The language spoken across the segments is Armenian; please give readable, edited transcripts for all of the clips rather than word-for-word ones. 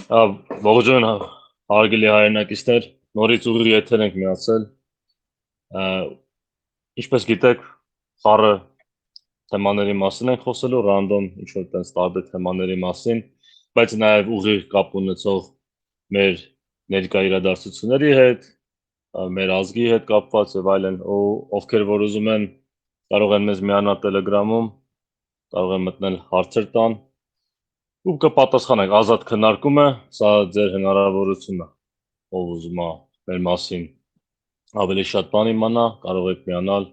Ողջույն հարգելի հայրենակիցներ, նորից ուղիղ եթեր ենք միացել։ Ինչպես գիտեք, խառը թեմաների մասին ենք խոսելու, ռանդոմ ինչ-որ տենց տարբեր թեմաների մասին, բայց նաև ուղիղ կապ ունեցող մեր ներկա իրադարձությունների հետ, մեր ազգի հետ կապված եւ այլն, ովքեր որ ուզում են կարող են մեզ միանալ Telegram-ում, կարող են մտնել հարցեր տան ու կպատասխանենք ազատ քննարկումը, սա ձեր հնարավորությունն է, ով ուզում է մեր մասին ավելի շատ բան իմանա, կարող եք միանալ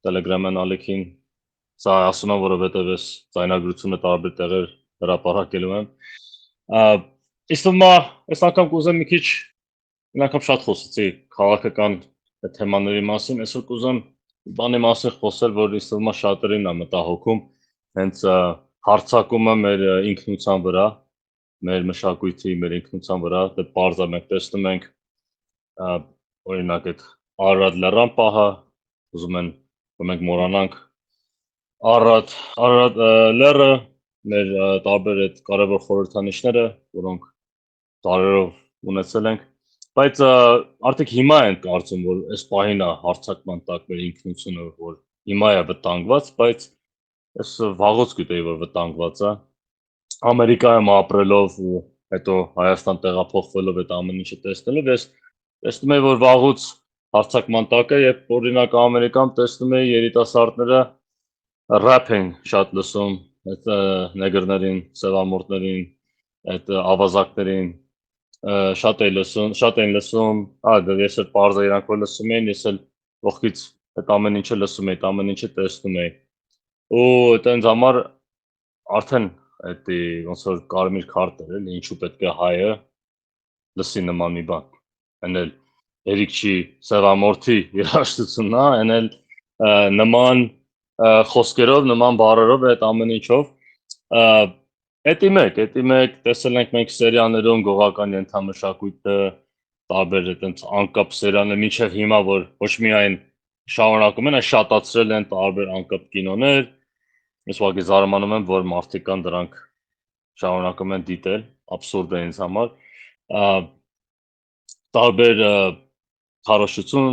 Telegram-յան ալիքին, սա ասում եմ, որովհետև ես ձայնագրությունը տարբեր տեղեր հրապարակելու եմ։ Իսկ այս անգամ կուզեմ մի քիչ, մի անգամ շատ խոսեցի քաղաքական թեմաների մասին, այսօր կուզեմ բանի մասին խոսել, որ ինձ թվում է շատերին է մտահոգում, հենց հարցակումը մեր ինքնության վրա, մեր մշակույթի, մեր ինքնության վրա, դե պարզ է մենք տեսնում ենք օրինակ այդ Արարատ լեռան պահը, ուզում են որ մենք մոռանանք Արարատ լեռը, մեր տարբեր այդ կարևոր խորհրդանիշները, որոնք դարերով ունեցել ենք, բայց արդյոք հիմա են կարծում, որ այս պահին է հարցակման տակ մեր ինքնությունը, որ հիմա է վտանգված, բայց ես վաղուց գիտեի, որ վտանգված է։ Ամերիկայում ապրելով ու հետո Հայաստան տեղափոխվելով այդ ամեն ինչը տեսնելով, ես տեսնում եի, որ վաղուց հարցակման տակ է եւ օրինակ Ամերիկայում տեսնում եի երիտասարդները ռապ են շատ լսում, այդ նեգրներին, սևամորտներին, այդ ավազակներին շատ են լսում, դե ես էլ parza իրանք որ լսում էին, ես էլ ողքից այդ ամեն ինչը լսում էի, ամեն ինչը տեսնում էի։ Ու դա ինձ համար արդեն այդ ոնց որ կարմիր քարտ էր, էլի ինչու պետք է հայը լսի նման մի բան։ Այն էլ Էրիկչի սևամորթի երաժշտությունն է, այն էլ նման խոսքերով, նման բառերով այդ ամեն ինչով Էդի մեկ տեսել ենք մենք սերիալներում գողական ենթամշակույթը, տարբեր այդպես անկապ սերիալներ, մինչև հիմա որ ոչ միայն շարունակում են, այլ շատացրել են տարբեր անկապ կինոներ, ես ուղղակի զարմանում եմ, որ մարդիկ կան դրանք շարունակում են դիտել, абսուրդ է ինձ համար։ Տարբեր քարոշություն,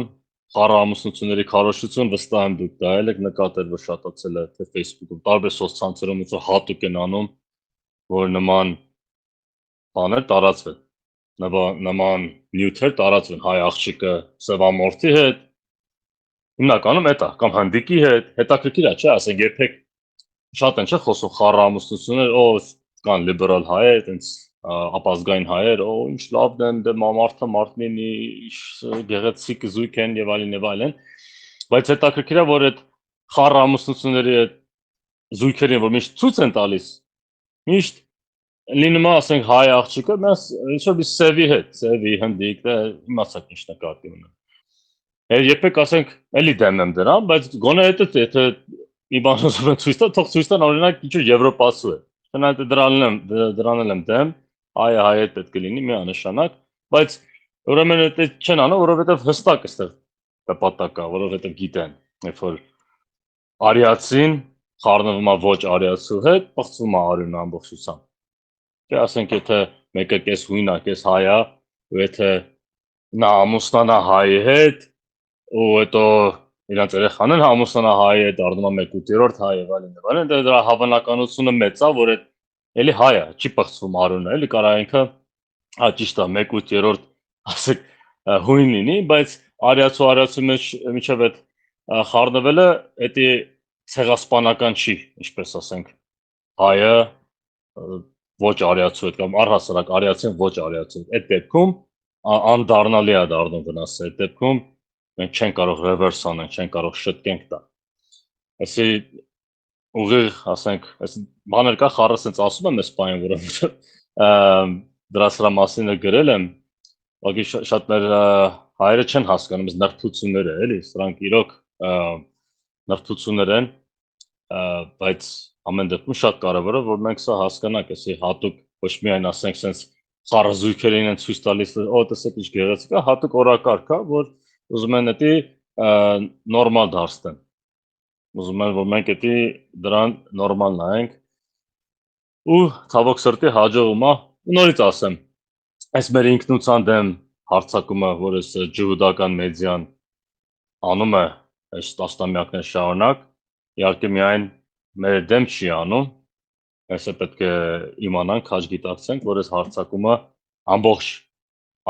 խառամուսնությունների քարոշություն վստահ եմ դուք դա եք նկատել, որ շատացել է թե Facebook-ում, տարբեր սոցցանցերում ու հատուկ են անում, որ նման բաներ տարածվեն, նման նյութեր տարածվեն հայ աղջիկը սևամորթի հետ, հիմնականում էդ է, կամ հնդիկի հետ, հետաքրքիր է, չէ, ասենք երբեք շատ են չէ խոսում խառամուսնություններ, կան լիբերալ հայեր, այտենց ապազգային հայեր, ինչ լավն են, դե մարդը մարդ լինի, գեղեցիկ զույգ են եւ այլն, բայց հետաքրքիր է, որ այդ խառամուսնությունների այդ զույգերին, որ միշտ ցույց են տալիս, միշտ լինում է, ասենք հայ աղջիկը, ինչ որ մի սևի հետ, սևի հնդիկ, դա իմացակ ինչ նկատի ունեմ։ Երբեք ասենք, էլի դեմ եմ դրան, բայց գոնե եթե մի բան ուզում են ցույց տալ, թող ցույց տան օրինակ ինչ որ եվրոպացու է։ Չնայած դրան եմ դեմ, հայը հայ հետ պետք է լինի միանշանակ, բայց ուրեմն դա չեն անում, որովհետև հստակ էստեղ նպատակ կա, որովհետև գիտեն, երբ որ արիացին խառնվում է ոչ արիացու հետ, բացվում է արյունը ամբողջությամբ։ Չէ, ասենք եթե մեկը կես հույն է, կես հայ է, ու եթե նա ամուսնանա հայի հետ, ու հետո իրանց երեխան են ամուսնանա հայի հետ, դառնում է 1/8 հայ եւ այլն, դրա հավանականությունը մեծ է, որ այդ էլի հայ է, չի բացվում արյունը, էլի կարա ինքը ճիշտ է 1/8 ասեք հույն լինի, բայց արիացու միջև այդ խառնվելը էդի ցեղասպանական չի, ինչպես ասենք հայը ոչ արիացու հետ կամ առհասարակ արիացին ոչ արիացու հետ, այդ դեպքում անդառնալի է դառնում վնասը, այդ դեպքում մենք չենք կարող reverse անենք, չենք կարող շտկենք դա։ Այսի ուղիղ, ասենք, այս բաներ կա խառը sense ասում եմ այս բանը, որովհետև դրա սրա մասին գրել եմ, ուղղակի շատներ հայերը չեն հասկանում այս նրբությունները, էլի, սրանք իրոք նրբություններ են, բայց ամեն դեպքում շատ կարևոր է, որ մենք սա հասկանանք, այսի հատուկ ոչ միայն ասենք sense խառը զույգերին են ցույց տալիս, տեսեք ինչ գեղեցիկ է, հատուկ օրակարգ է, որ ուզում են դա նորմալ դարձնեն։ Ուզում են որ մենք դա դրան նորմալ նայենք։ Ու ցավոք սրտի հաջողում է Նորից ասեմ, այս մեր ինքնության դեմ հարձակումը, որ այս ջհուդական մեդիան անում է այս տասնամյակներ շարունակ, իհարկե միայն մեր դեմ չի անում, այսը պետք է իմանանք, քաջ գիտակցենք, որ այս հարձակումը ամբողջ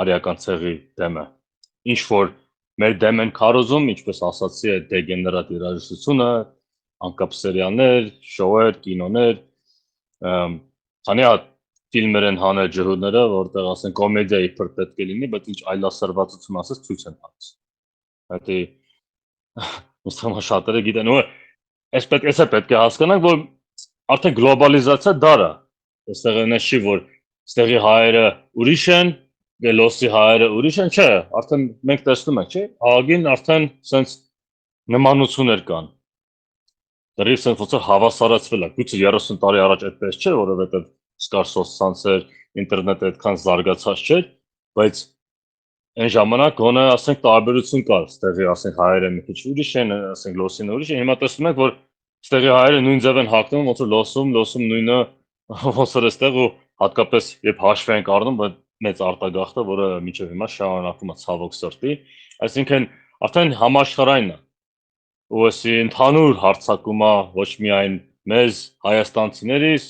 արիական ցեղի դեմ է։ Ինչ որ մեր դեմ են քարոզում, ինչպես ասացի, է դեգեներատ երաժշտությունը, անկապ սերիալներ, շոուեր, կինոներ, քանի հատ ֆիլմեր են հանել ջհուդները, որտեղ ասեն կոմեդիա իբր պետք է լինի, բայց ինչ այլասերվածություն ասես ցույց են տալիս։ Հետի ուսումը շատերը գիտեն, ու էս է պետք է հասկանանք, որ արդեն գլոբալիզացիա դար է։ Այստեղ այն չի, որ այստեղի հայերը ուրիշ են, լոսի հայերը ուրիշ են, չէ, արդեն մենք տեսնում ենք, չէ, ահագին արդեն sense նմանություններ կան։ Դեռ sense ոնց հավասարացվել է, գուցե 30 տարի առաջ այդպես չէր, որովհետև սկար սոցցանցեր, ինտերնետը այդքան զարգացած չէր, բայց այն ժամանակ գոնե ասենք տարբերություն կար, այստեղի ասենք հայերը մի քիչ ուրիշ են, ասենք լոսին ուրիշ են, հիմա տեսնում ենք, որ այստեղի հայերը նույն ձև են հագնում, ոնց որ լոսում նույնը ոնց որ այստեղ ու հատկապես երբ հաշվի ենք առնում, որ մեծ արտագաղթը, որը միջև հիմա շարունակվում է ցավոք սրտի, այսինքն արդեն համաշխարհային է ու ասի ընդհանուր հարձակումա ոչ միայն մեզ հայաստանցիներից,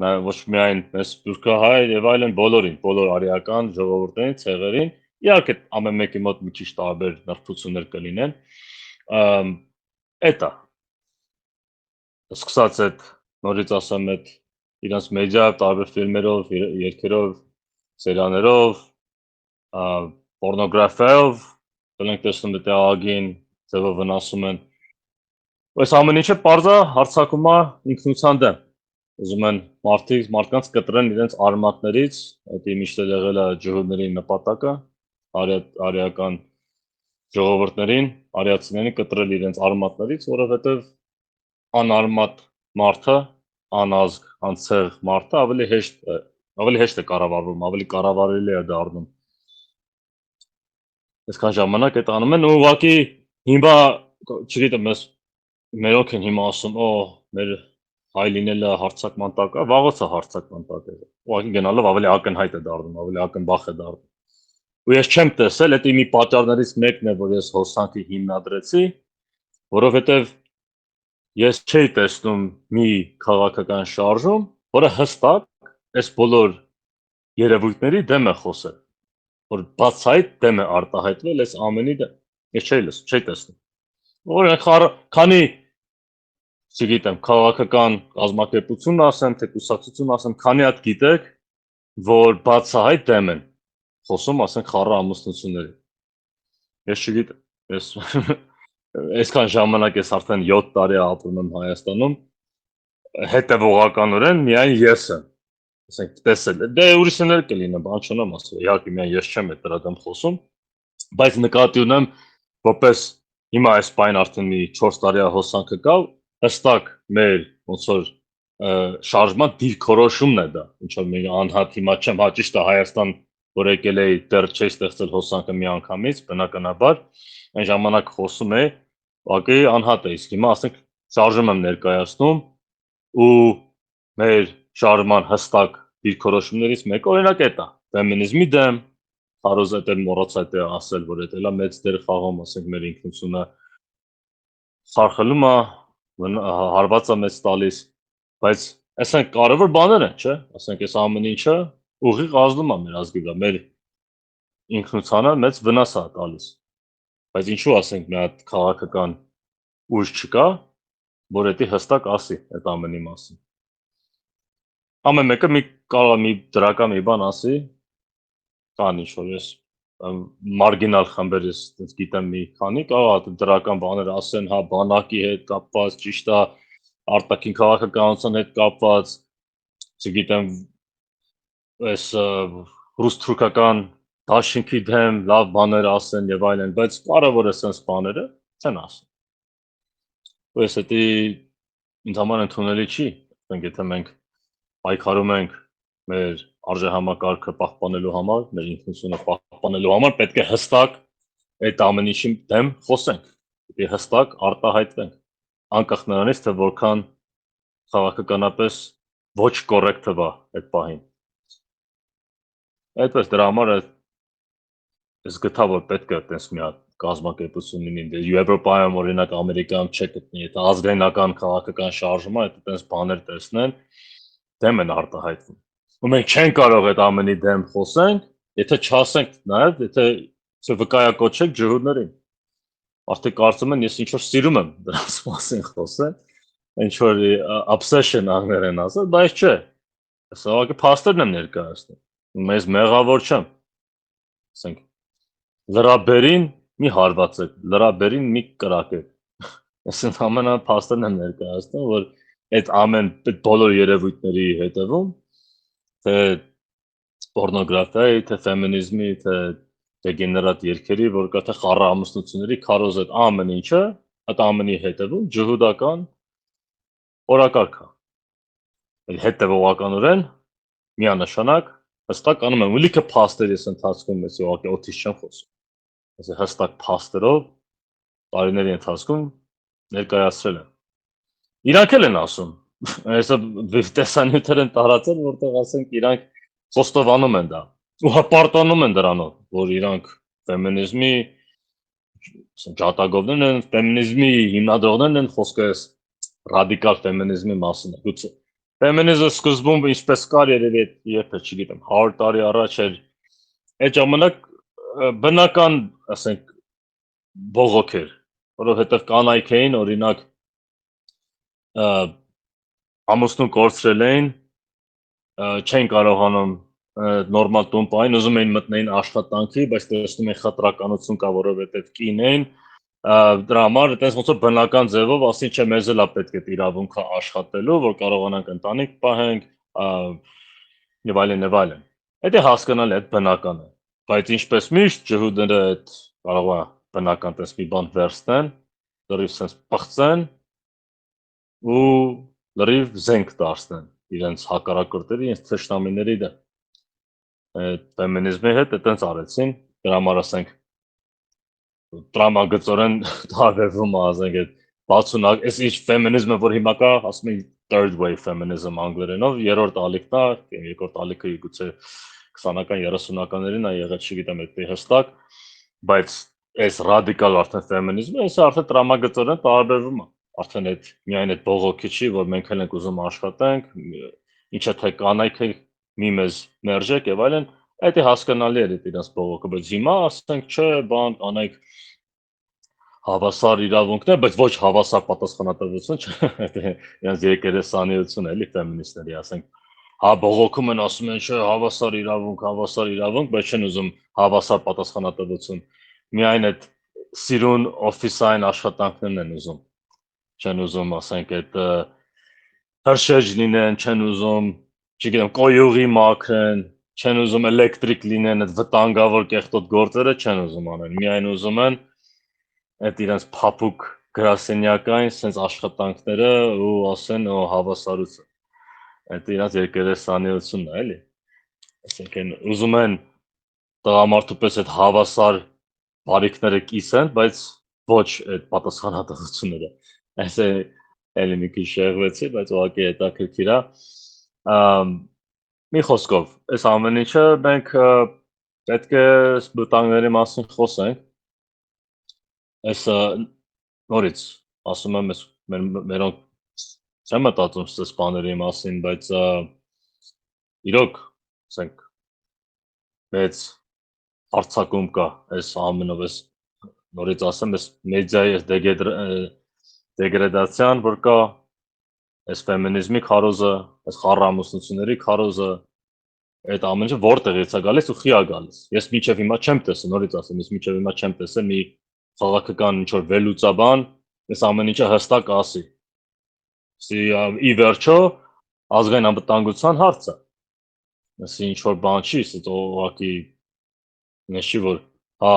նաև ոչ միայն մեզ սփյուռքահայ եւ այլն բոլորին, բոլոր արիական ժողովուրդներին, ցեղերին, իհարկե ամեն մեկի մոտ մի քիչ տարբեր նրբություններ կլինեն, էտա սկսած այդ նորից ասեմ այդ իրանց մեդիա տարբեր ֆիլմերով, երգերով, սերիալներով, պորնոգրաֆիայով, դրանք տեսնում եք ագին ձևով վնասում են։ Այս ամեն ինչը բարձա հարձակումա ինքնության դեմ։ Ուզում են մարդկանց կտրեն իրենց արմատներից, դա միշտ էլ եղել է ջհուդների նպատակը, արիական ժողովուրդներին, արիացիներին կտրել իրենց արմատներից, որովհետև անարմատ մարդը, անազգ, անցեղ մարդը ավելի հեշտ է կառավարվում, ավելի կառավարելի է դառնում։ Այսքան ժամանակ այդ անում են ու ուղղակի հիմա չգիտեմ, մերոնք են հիմա ասում, մեր հայ լինելը հարձակման տակ է, վաղուց է հարձակման տակ է։ Ուղղակի գնալով ավելի ակնհայտ է դառնում, ավելի ակնբախ է դառնում։ Ու ես չեմ տեսել, դա մի պատճառներից մեկն է, որ ես հոսանքի հիմնադրեցի, որովհետև ես չէի տեսնում մի քաղաքական շարժում, որը հստակ այս բոլոր երևույթների դեմ է խոսել, որ բացահայտ դեմ է արտահայտվել այս ամենի դեմ։ Ես չէի տեսնում։ Օրինակ, քանի չգիտեմ, քաղաքական կազմակերպություն ասեմ, թե կուսակցություն ասեմ, քանի հատ գիտեք, որ բացահայտ դեմ են խոսում, ասենք, խառը ամուսնությունների։ Ես չգիտեմ, ես այսքան ժամանակ ես արդեն 7 տարի ապրում եմ Հայաստանում, հետևողականորեն միայն ես եմ, ասենք, տեսել։ Դե ուրիշներ կլինեն, բան չունեմ ասել, իհարկե միայն ես չեմ այդ դրա դեմ խոսում, բայց նկատի ունեմ, որպես հիմա այս բան արդեն մի 4 տարի հոսանքը կա, հստակ մեր ոնց որ շարժման դիրքորոշումն է դա, ինչ որ մենք անհատ հիմա չեմ, հա ճիշտ է Հայաստան, որ եկել էի, դեռ չի ստեղծել հոսանքը մի անգամից, բնականաբար, այն ժամանակ խոսում էի, ուղղակի անհատ է, իսկ հիմա ասենք շարժում եմ ներկայացնում ու մեր շարժման հստակ դիրքորոշումներից մեկը օրինակ է դա, ֆեմինիզմի դեմ, հարոզետ մոռացա դա ասել, որ դա էլա մեծ դեր խաղում, ասենք մեր ինքնությունը խարխլում է, հարվածը մեծ տալիս, բայց ասենք կարևոր բաներ են, չէ՞, ասենք այս ամեն ինչը ուղիղ ազդում է մեր ազգի վրա, մեր ինքնությանը մեծ վնաս է տալիս։ Բայց ինչու ասենք մի հատ քաղաքական ուժ չկա, որ դա հստակ ասի այդ ամենի մասին։ Ամեն մեկը կարող է մի դրական մի բան ասի, կան ինչ որ ես մարգինալ խմբեր ես գիտեմ մի քանի, կարող է դրական բաներ ասեն, հա բանակի հետ կապված, ճիշտ է, արտաքին քաղաքականության հետ կապված, չգիտեմ, այս ռուս-թուրքական դաշինքի դեմ լավ բաներ ասեն եւ այլն, բայց կարևոր է sense բաները չեն ասում։ Ու ես դա ինձ համար ընդունելի չի, եթե մենք պայքարում ենք մեր արժեհամակարգը պահպանելու համար, մեր ինքնությունը պահպանելու համար, պետք է հստակ այդ ամեն ինչի դեմ խոսենք, պետք է հստակ արտահայտվենք, անկախ նրանից, թե որքան քաղաքականապես ոչ կոռեկտ թվա այդ պահին։ Այդպես դրա համար ես գտա որ պետք է այդպես մի հատ կազմակերպություն լինի։ Եվրոպայում օրինակ Ամերիկայում չեք գտնի, եթե ազգայնական քաղաքական շարժում է, այդ այդպես բաներ տեսնեն, դեմ են արտահայտվում։ Ու մենք չենք կարող այդ ամենի դեմ խոսենք, եթե չասենք նաև, եթե վկայակոչենք ջհուդներին։ Արդեն կարծում են ես ինչ որ սիրում եմ դրանց մասին խոսել, ինչ որ obsession անգեր են ասել, բայց չէ։ Սա ուղղակի փաստերն եմ ներկայացնում։ Մեզ մեղավոր չեմ։ Ասենք լրաբերին մի հարվածեք, լրաբերին մի կրակեք։ Ես ընդհանրապես փաստերն եմ ներկայացնում, որ այդ ամեն բոլոր երևույթների հետևում թե պորնոգրաֆիայի, թե ֆեմինիզմի, թե դեգեներատ երգերի, որ կա թե խառնամուսնությունների, քարոզ այդ ամեն ինչը, այդ ամենի հետևում ջհուդական օրակարգ է։ Հետևողականորեն միանշանակ հստակ անում եմ, ու լիքը փաստեր ես ընթացքում ես ուղղակի օթից չեմ խոսում։ Այս հստակ փաստերով տարիների ընթացքում ներկայացրել են։ Իրանք էլ են ասում, այսը տեսանյութեր են տարածել, որտեղ ասենք իրանք խոստովանում են դա ու հպարտանում են դրանով, որ իրանք ֆեմինիզմի ջատագովներն են, ֆեմինիզմի հիմնադրողներն են, խոսքը ռադիկալ ֆեմինիզմի մասին է։ Գուցե ֆեմինիզմը սկզբում ինչպես կար երևի երբ չգիտեմ 100 տարի առաջ էր, այդ ժամանակ բնական, ասենք, բողոք էր, որովհետև կանայք էին, օրինակ, ամուսնու կորցրել էին, չեն կարողանում նորմալ տուն պահեն, ուզում էին մտնեին աշխատանքի, բայց տեսնում են խտրականություն կա, որովհետև կին են, դրա համար այտենց ոնց որ բնական ձևով ասին չէ մեզ էլ է պետք է իրավունքը աշխատելու, որ կարողանանք ընտանիք պահենք, եւ այլն եւ այլն։ Դա հասկանալի է, դա բնական է։ Բայց ինչպես միշտ ջհուդները այդ կարող է բնական տես մի բան վերցնեն, լրիվ sense պղծեն ու լրիվ զենք դարձնեն իրենց հակառակորդների, իրենց թշնամիների դեմ։ Ֆեմինիզմի հետ այտենց արեցին, դրա համար ասենք տրամագծորեն տարբերվում է, ասենք այդ 60, այս ինչ ֆեմինիզմը որ հիմա կա, ասում են third wave feminism անգլերենով, երրորդ ալիքն է, երկրորդ ալիքը գուցե 20-ական 30-ականներին է եղել, չգիտեմ այդտեղ հստակ, բայց այս ռադիկալ արդեն ֆեմինիզմը, այս արդեն տրամագծորեն տարբերվում է։ Արդեն այդ միայն այդ բողոքի չի, որ մենք էլ ենք ուզում աշխատենք, ինչը թե կանայք մի մեզ մերժեք եւ այլն, այդ է հասկանալի է դրանց բողոքը, բայց հիմա ասենք չէ, բան կանայք հավասար իրավունքներ, բայց ոչ հավասար պատասխանատվություն չէ, իրենց երկերեսանիություն էլի ֆեմինիստների, ասենք, հա բողոքում են ասում են չէ, հավասար իրավունք, բայց չեն ուզում հավասար պատասխանատվություն։ Միայն այդ սիրուն օֆիսային աշխատանքներն են ուզում։ Չեն ուզում, ասենք, այդ հրշեջ լինեն, չեն ուզում, չգիտեմ, կոյուղի մաքրեն, չեն ուզում էլեկտրիկ լինեն, այդ վտանգավոր կեղտոտ գործերը չեն ուզում անեն։ Միայն ուզում են այդ իրենց փափուկ գրասենյակային sense աշխատանքները ու ասեն ու հավասարություն։ Այդ իրենց երկերեսանիությունն է, էլի։ Այսինքն ուզում են տղամարդու պես այդ հավասար բարիքները կիսեն, բայց ոչ այդ պատասխանատվությունները։ Այսը էլի մի քիչ շեղվեցի, բայց ուղղակի հետաքրքիր է։ Մի խոսքով, այս ամեն ինչը մենք պետք է վտանգների մասին խոսենք։ Այս նորից ասում եմ, մերոնք չեմ մտածում այս բաների մասին, բայց իրոք, ասենք, մեծ հարցակում կա այս ամենով, այս նորից ասեմ, այս մեդիայի այս դեգրադացիան, որ կա, այս ֆեմինիզմի քարոզը, այս խառնամուսնությունների քարոզը, այդ ամեն ինչը որտեղից է գալիս ու խի է գալիս։ Ես մինչև հիմա չեմ տեսել, նորից ասեմ, ես մինչև հիմա չեմ տեսել մի քաղաքական ինչ որ վերլուծաբան, այս ամեն ինչը հստակ ասի։ Ի վերջո ազգային անվտանգության հարց է։ Այս ինչ որ բան չի, դա ուղղակի նշ չի որ հա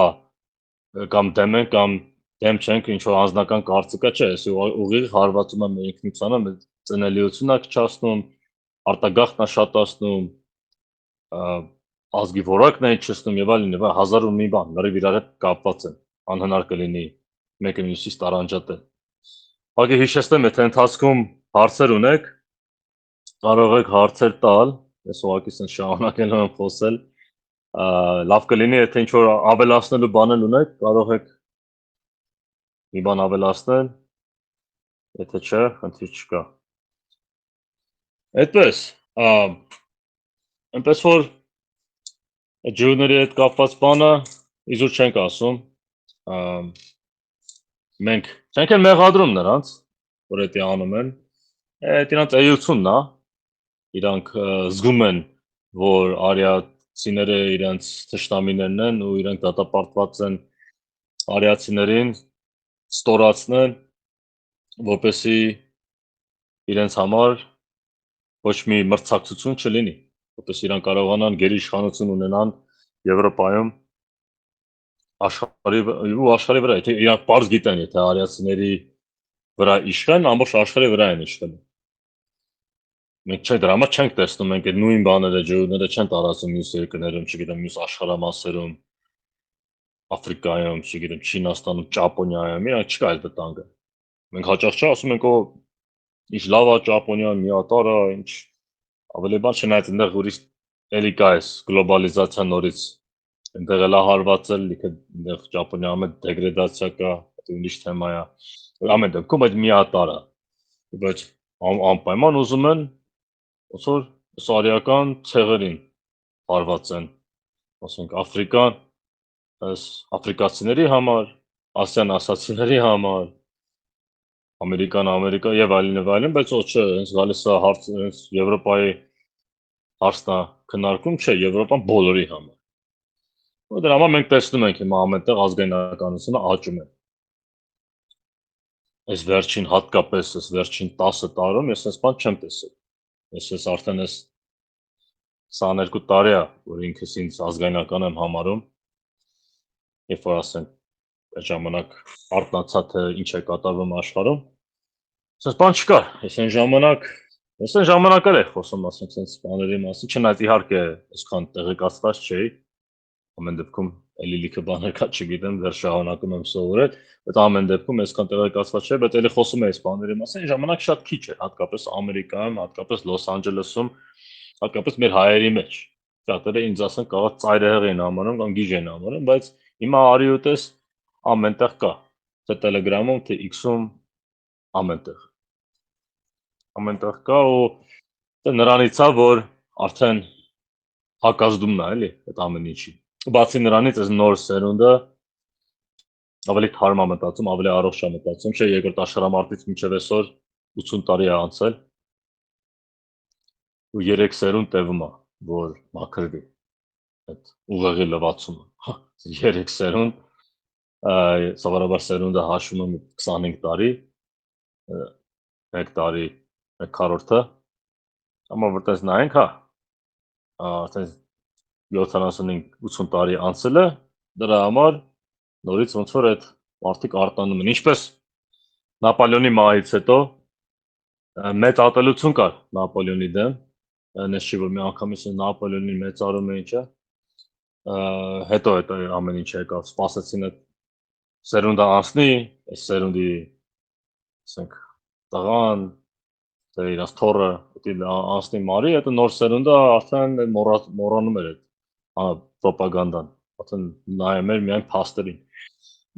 կամ դեմ են կամ դեմ չենք ինչ որ անձնական կարծիքա չէ, այս ուղիղ հարվածում է մեր ինքնությանը, մեր ծնելիությունն է քչացնում, արտագաղթն է շատացնում, ազգի որակն է իջեցնում եւ այլն, եւ հազար ու մի բան, լրիվ իրար հետ կապված են, անհնար կլինի մեկը մյուսից տարանջատել։ Ուղղակի հիշեցնեմ, եթե ընթացքում հարցեր ունեք, կարող եք հարցեր տալ, ես ուղղակի շարունակել եմ խոսել, լավ կլինի, եթե ինչ որ ավելացնելու բաներ ունեք, կարող եք մի բան ավելացնել, եթե չէ, խնդիր չկա։ Այդպես, այնպես որ ջուրների հետ կապված բանը իզուր չենք ասում, մենք չենք էլ մեղադրում նրանց, որ դա անում են, դրանց էությունն է, իրանք զգում են, որ արիացիները իրենց թշնամիներն են ու իրենք դատապարտված են արիացիներին ստորացնեն, որպեսզի իրենց համար ոչ մի մրցակցություն չլինի, որպեսզի իրանք կարողանան գերիշխանություն ունենան Եվրոպայում աշխարհի ու աշխարհի վրա, եթե իրանք բարձ գիտեն, եթե արիացիների վրա իշխեն, ամբողջ աշխարհի վրա են իշխել։ Մենք դրա համար չենք տեսնում, մենք այդ նույն բաները, ջուրները չեն տարածում մյուս երկրներում, չգիտեմ, մյուս աշխարհամասերում, Աֆրիկայում, չգիտեմ, Չինաստանում, Ճապոնիայում, իրանք չկա այդ վտանգը։ Մենք հաճախ ասում ենք, ինչ լավ է Ճապոնիան, միատարը, ինչ ավելի բան չնայած այնտեղ ուրիշ էլի կա էս գլոբալիզացիան նորից այնտեղ էլա հարվածել, լիքը այնտեղ Ճապոնիայում է դեգրադացիա կա, դա ուրիշ թեմա է։ Ամեն դեպքում այդ միատարը, բայց անպայման ուզում են ոնց որ սարիական ցեղերին հարվածեն, ասենք Աֆրիկան, այս աֆրիկացիների համար, ասիան ասացիների համար, Ամերիկա եւ այլն, բայց ոչ չէ, հենց գալիս է հարց, հենց Եվրոպայի հարցն է քննարկում, չէ, Եվրոպան բոլորի համար։ Ու դրա համար մենք տեսնում ենք հիմա ամենտեղ ազգայնականությունը աճում է։ Այս վերջին հատկապես այս վերջին 10 տարում ես այս բան չեմ տեսել։ Ես արդեն այս 22 տարի է, որ ինքս ինձ ազգայնական եմ համարում։ Երբ որ ասենք այդ ժամանակ արտնացա թե ինչ է կատարվում աշխարհում, ասես բան չկար։ Ես այն ժամանակ էլ խոսում, ասենք, sense բաների մասին, չնայած իհարկե այսքան տեղեկացված չէի, ամեն դեպքում էլի լիքը բաներ կա, չգիտեմ, դեռ շարունակում եմ սովորել, բայց ամեն դեպքում այսքան տեղեկացված չէի, բայց էլի խոսում էի այս բաների մասին, այն ժամանակ շատ քիչ էր, հատկապես Ամերիկայում, հատկապես Լոս Անջելեսում, հատկապես մեր հայերի մեջ։ Շատերը ինձ ասեն, կարող ծայրահեղ են համարում կամ գիժ են համարում, բայց հիմա արի ու տես ամենտեղ կա, թե Telegram-ում, թե X-ում, ամենտեղ կա ու դա նրանից է, որ արդեն հակազդումն է, էլի, այդ ամեն ինչի։ Բացի նրանից, այս նոր սերունդը ավելի թարմ է մտածում, ավելի առողջ է մտածում, չէ, երկրորդ աշխարհամարտից մինչև այսօր 80 տարի է անցել ու 3 սերունդ տևում է, որ մաքրվի այդ ուղեղի լվացումը։ 3 սերունդ, սովորաբար սերունդը հաշվում եմ 25 տարի, 1 տարի 1/4-ը, amma որտես նայենք, հա, արդեն 75-80 տարի անցել է, դրա համար նորից ոնց որ այդ մարդիկ արտանում են, ինչպես Նապոլեոնի մահից հետո մեծ ատելություն կար Նապոլեոնի դեմ, այնպես չի որ մի անգամից Նապոլեոնին մեծարում է ինչա, հետո այդ ամեն ինչ եկավ, սպասեցին այդ սերունդը անցնի, այս սերունդի ասենք տղան, թե իրաց թորը, դա անցնի մարի, այդ նոր սերունդը արդեն մոռանում էր այդ պրոպագանդան, արդեն նայում էր միայն փաստերին։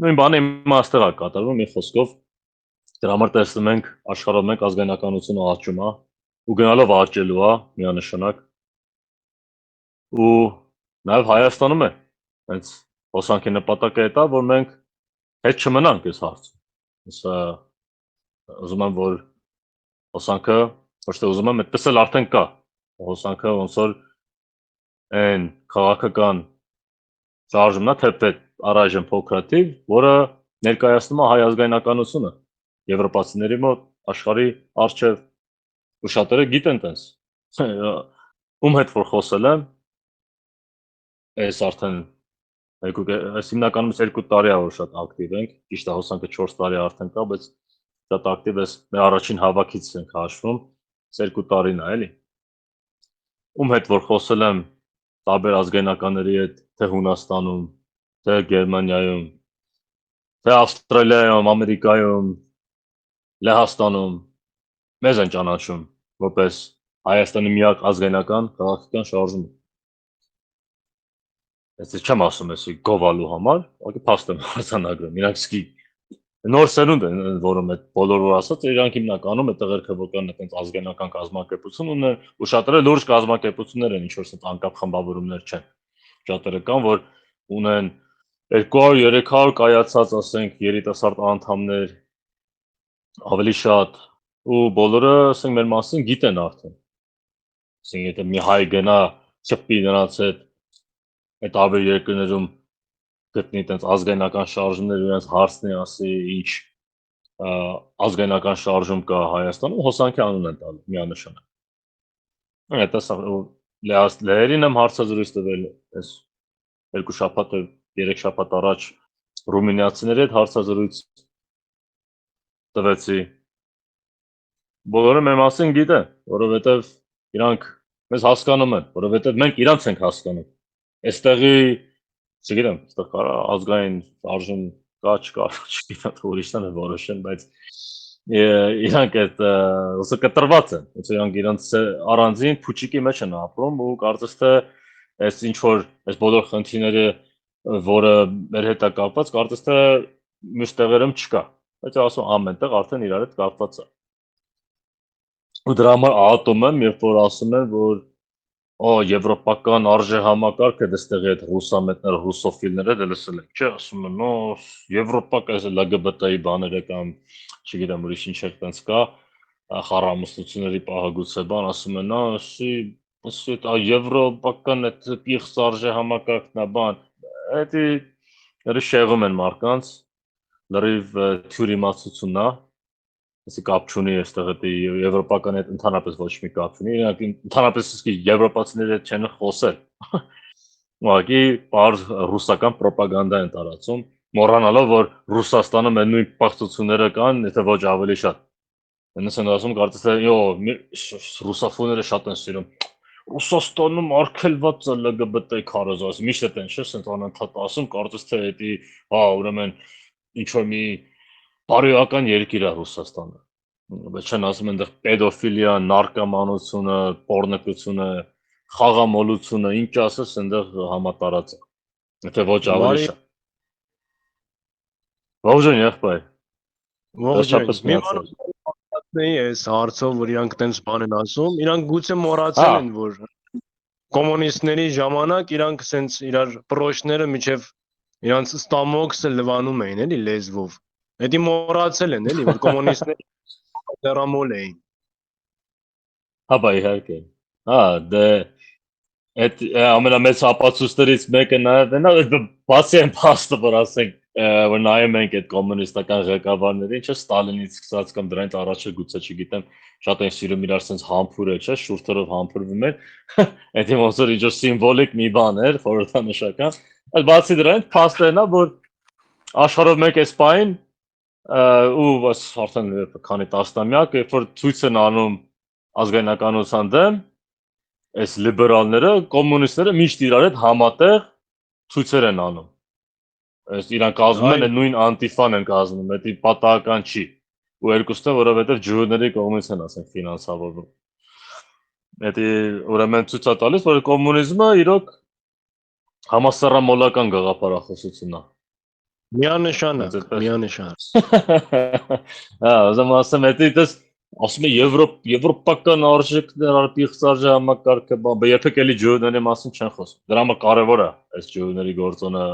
Նույն բանը իմաստեղ է կատարվում, մի խոսքով դրա համար տեսնում ենք աշխարհում մեկ ազգայնականությունը աճում է ու գնալով աճելու է միանշանակ ու նաև Հայաստանում է հենց հոսանքի նպատակը դա որ մենք հետ չմնանք այս հարցում։ Ես ուզում եմ որ հոսանքը ոչ թե ուզում եմ, այդպես էլ արդեն կա։ Հոսանքը ոնց որ այն քաղաքական շարժումն է թեպետ առայժմ փոքրաթիվ, որը ներկայացնում է հայ ազգայնականությունը եվրոպացիների մոտ աշխարհի արչև ու շատերը գիտեն տես։ Ում հետ որ խոսել եմ, այս արդեն այս հիմնականում 2 տարի է որ շատ ակտիվ ենք, ճիշտ է հոսանքը 4 տարի արդեն կա, բայց շատ ակտիվ ես մեր առաջին հավաքից ենք հաշվում, 2 տարին է, էլի։ Ում հետ որ խոսել եմ տարբեր ազգայնականների հետ, թե Հունաստանում, թե Գերմանիայում, թե Ավստրալիայում, Ամերիկայում, Լեհաստանում, մեզ են ճանաչում որպես Հայաստանի միակ ազգայնական քաղաքական շարժում։ Ես չեմ ասում էսի գովալու համար, ուղղակի փաստ եմ արձանագրում։ Իրանք սկի նոր սերունդ են, որում այդ բոլոր որ ասած, իրանք հիմնականում այդ տղերքը որ կան այդպես ազգանական կազմակերպություն ունեն, ու շատերը լուրջ կազմակերպություններ են, ինչ որ ասած անկապ խմբավորումներ չեն։ Շատերը կան, որ ունեն 200-300 կայացած, ասենք, երիտասարդ անդամներ, ավելի շատ, ու բոլորը, ասենք, մեր մասին գիտեն արդեն։ Ասենք, եթե մի հայ գնա չփի նրանց հետ այդ տարբեր երկրներում գտնի այդպես ազգայնական շարժումներ իրենց հարցնի ասի ինչ ազգայնական շարժում կա Հայաստանում հոսանքի անուն են տալու միանշանակ։ Այդ լեերին եմ հարցազրույց տվել այս երկու շաբաթ երեք շաբաթ առաջ ռումինիացիների հետ հարցազրույց տվեցի։ Բոլորը մեր մասին գիտեն, որովհետև իրանք մեզ հասկանում են, որովհետև մենք իրանց ենք հասկանում։ Այստեղի չգիտեմ, այստեղ կարա ազգային արժուն կա, չկա, չգիտեմ, ուրիշն են որոշեն, բայց իրանք այդ ոսը կտրված են, ոնց իրանք իրանց առանձին փուչիկի մեջ են ապրում ու կարծես թե այս ինչ որ այս բոլոր խնդիրները, որը մեր հետ է կապված, կարծես թե մյուս տեղերում չկա, բայց ասում ամենտեղ արդեն իրար հետ կապված է։ Ու դրա համար ատում եմ, երբ որ ասում են, որ եվրոպական արժեհամակարգը դստեղի այդ ռուսամետներ, ռուսոֆիլները դե լսել եք, չէ, ասում են, Եվրոպա կայս LGBT-ի բաները կամ չգիտեմ ուրիշ ինչ էլ տենց կա, խառամուսնությունների պահագուցե բան, ասում են, ասի եվրոպական այդ պիղծ արժեհամակարգն է բան, դա լրի շեղում են մարկանց, լրիվ թյուրիմացությունն է, ասի կապ չունի այստեղ այդ եվրոպական հետ ընդհանրապես ոչ մի կապ չունի, իրանք ընդհանրապես իսկի եվրոպացիների հետ չեն խոսել։ Ուղղակի բարձ ռուսական ռոպագանդա են տարածում, մոռանալով որ Ռուսաստանում այդ նույն պարտությունները կան, եթե ոչ ավելի շատ։ Այնպես են ասում, կարծես թե ռուսաֆոները շատ են սիրում։ Ռուսաստանում արգելված է LGBT քարոզած, միշտ այդեն չէ, ասենք անընդհատ ասում, կարծես թե դա ուրեմն ինչ որ մի բարոյական երկիր է Ռուսաստանը։ Բայց չեն ասում այնտեղ պեդոֆիլիա, նարկոմանությունը, պոռնոկությունը, խաղամոլությունը, ինչ ասես այնտեղ համատարած է։ Եթե ոչ ավելի շատ։ Ողջույն եղբայր։ Ողջույն։ Մի բան ասեի այս հարցով, որ իրանք տենց բան են ասում, իրանք գուցե մոռացել են, որ կոմունիստների ժամանակ իրանք սենց իրար պրոշները միջև իրանց ստամոքսը լվանում էին, էլի լեզվով։ Դա մոռացել են, էլի, որ կոմունիստները դերամոլ էին։ Հա, բայ իհարկե։ Դե այդ ամենամեծ ապացույցներից մեկը նաև նա բացի այն փաստը, որ ասենք որ նայում ենք այդ կոմունիստական ղեկավարներին, չէ, Ստալինից սկսած կամ դրանից առաջը գուցե չգիտեմ, շատ են սիրում իրար sense համբուրը, չէ, շուրթերով համբուրվում են։ Այդ ոնց որ ինչ-որ սիմվոլիկ մի բան էր, խորհրդանշական։ Բայց բացի դրանից փաստերն է, որ աշխարհով մեկ էս պայն ու արդեն քանի տասնամյակ, երբ որ ցույց են անում ազգայնականության դեմ, այս լիբերալները, կոմունիստները միշտ իրար հետ համատեղ ցույցեր են անում։ Այս իրանք կազմում են նույն անտիֆան են կազմում, դա պատահական չի։ Ու երկուստը, որովհետև ջուրների կողմից են ասենք ֆինանսավորվում։ Դա ուրեմն ցույց է տալիս, որ կոմունիզմը իրոք համասեռամոլական գաղափարախոսություն է։ Միանշանակ։ Ուզում ասեմ, դա ասում է եվրոպական արժեքներ, պիղծ արժեհամակարգը, բան, երբեք էլի ջուրների մասին չեն խոսում։ Դրա համար կարևոր է այս ջուրների գործոնը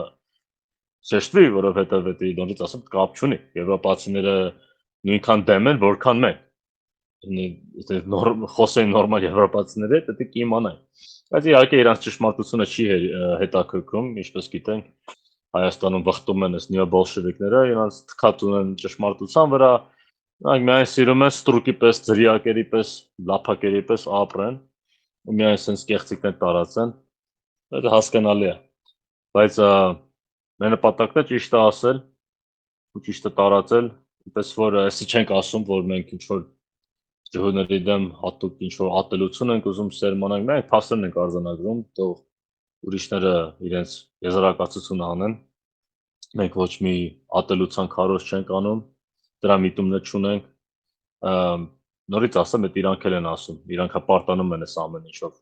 շեշտվի, որովհետև դա դրանից ասում կապ չունի։ Եվրոպացիները նույնքան դեմ են, որքան մենք։ Խոսեն նորմալ եվրոպացիների հետ, դա կիմանային։ Բայց իհարկե իրանց ճշմարտությունը չի հետաքրքրում, ինչպես գիտենք, Հայաստանում վխտում են այս նեոբոլշևիկները, իրանց թքած ունեն ճշմարտության վրա, նրանք միայն սիրում են ստրուկի պես, ձրիակերի պես, լափակերի պես ապրեն, ու միայն sense կեղծիքներ տարածեն։ Դա հասկանալի է։ Բայց մեր նպատակն է ճիշտը ասել ու ճիշտը տարածել, այնպես որ այսի չենք ասում, որ մենք ինչ որ ջհուների դեմ հատուկ ինչ որ ատելություն ենք ուզում սերմանանք, մենք փաստերն ենք արձանագրում, թող ուրիշները իրենց եզրակացությունը անեն։ Մենք ոչ մի ատելության քարոզ չենք անում, դրա միտումներ չունենք։ Նորից ասեմ, այդ իրանք էլ են ասում, իրանք հպարտանում են այս ամեն ինչով։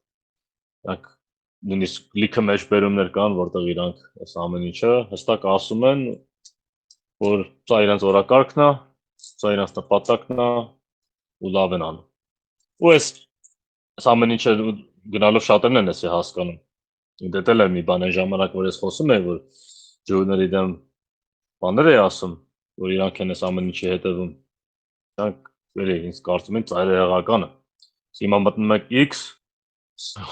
Իրանք նույնիսկ լիքը մեջբերումներ կան, որտեղ իրանք այս ամեն ինչը հստակ ասում են, որ սա իրենց օրակարգն է, սա իրենց նպատակն է ու լավ են անում։ Ու այս ամեն ինչը գնալով շատերն են էսի հասկանում։ Դետել եմ մի բան այն ժամանակ, որ ես խոսում եմ, որ ջոուների դեմ բաներ է ասում, որ իրանք են այս ամեն ինչի հետևում։ Իրանք ինձ կարծում են ծայրահեղականը։ Հիմա մտնում եք X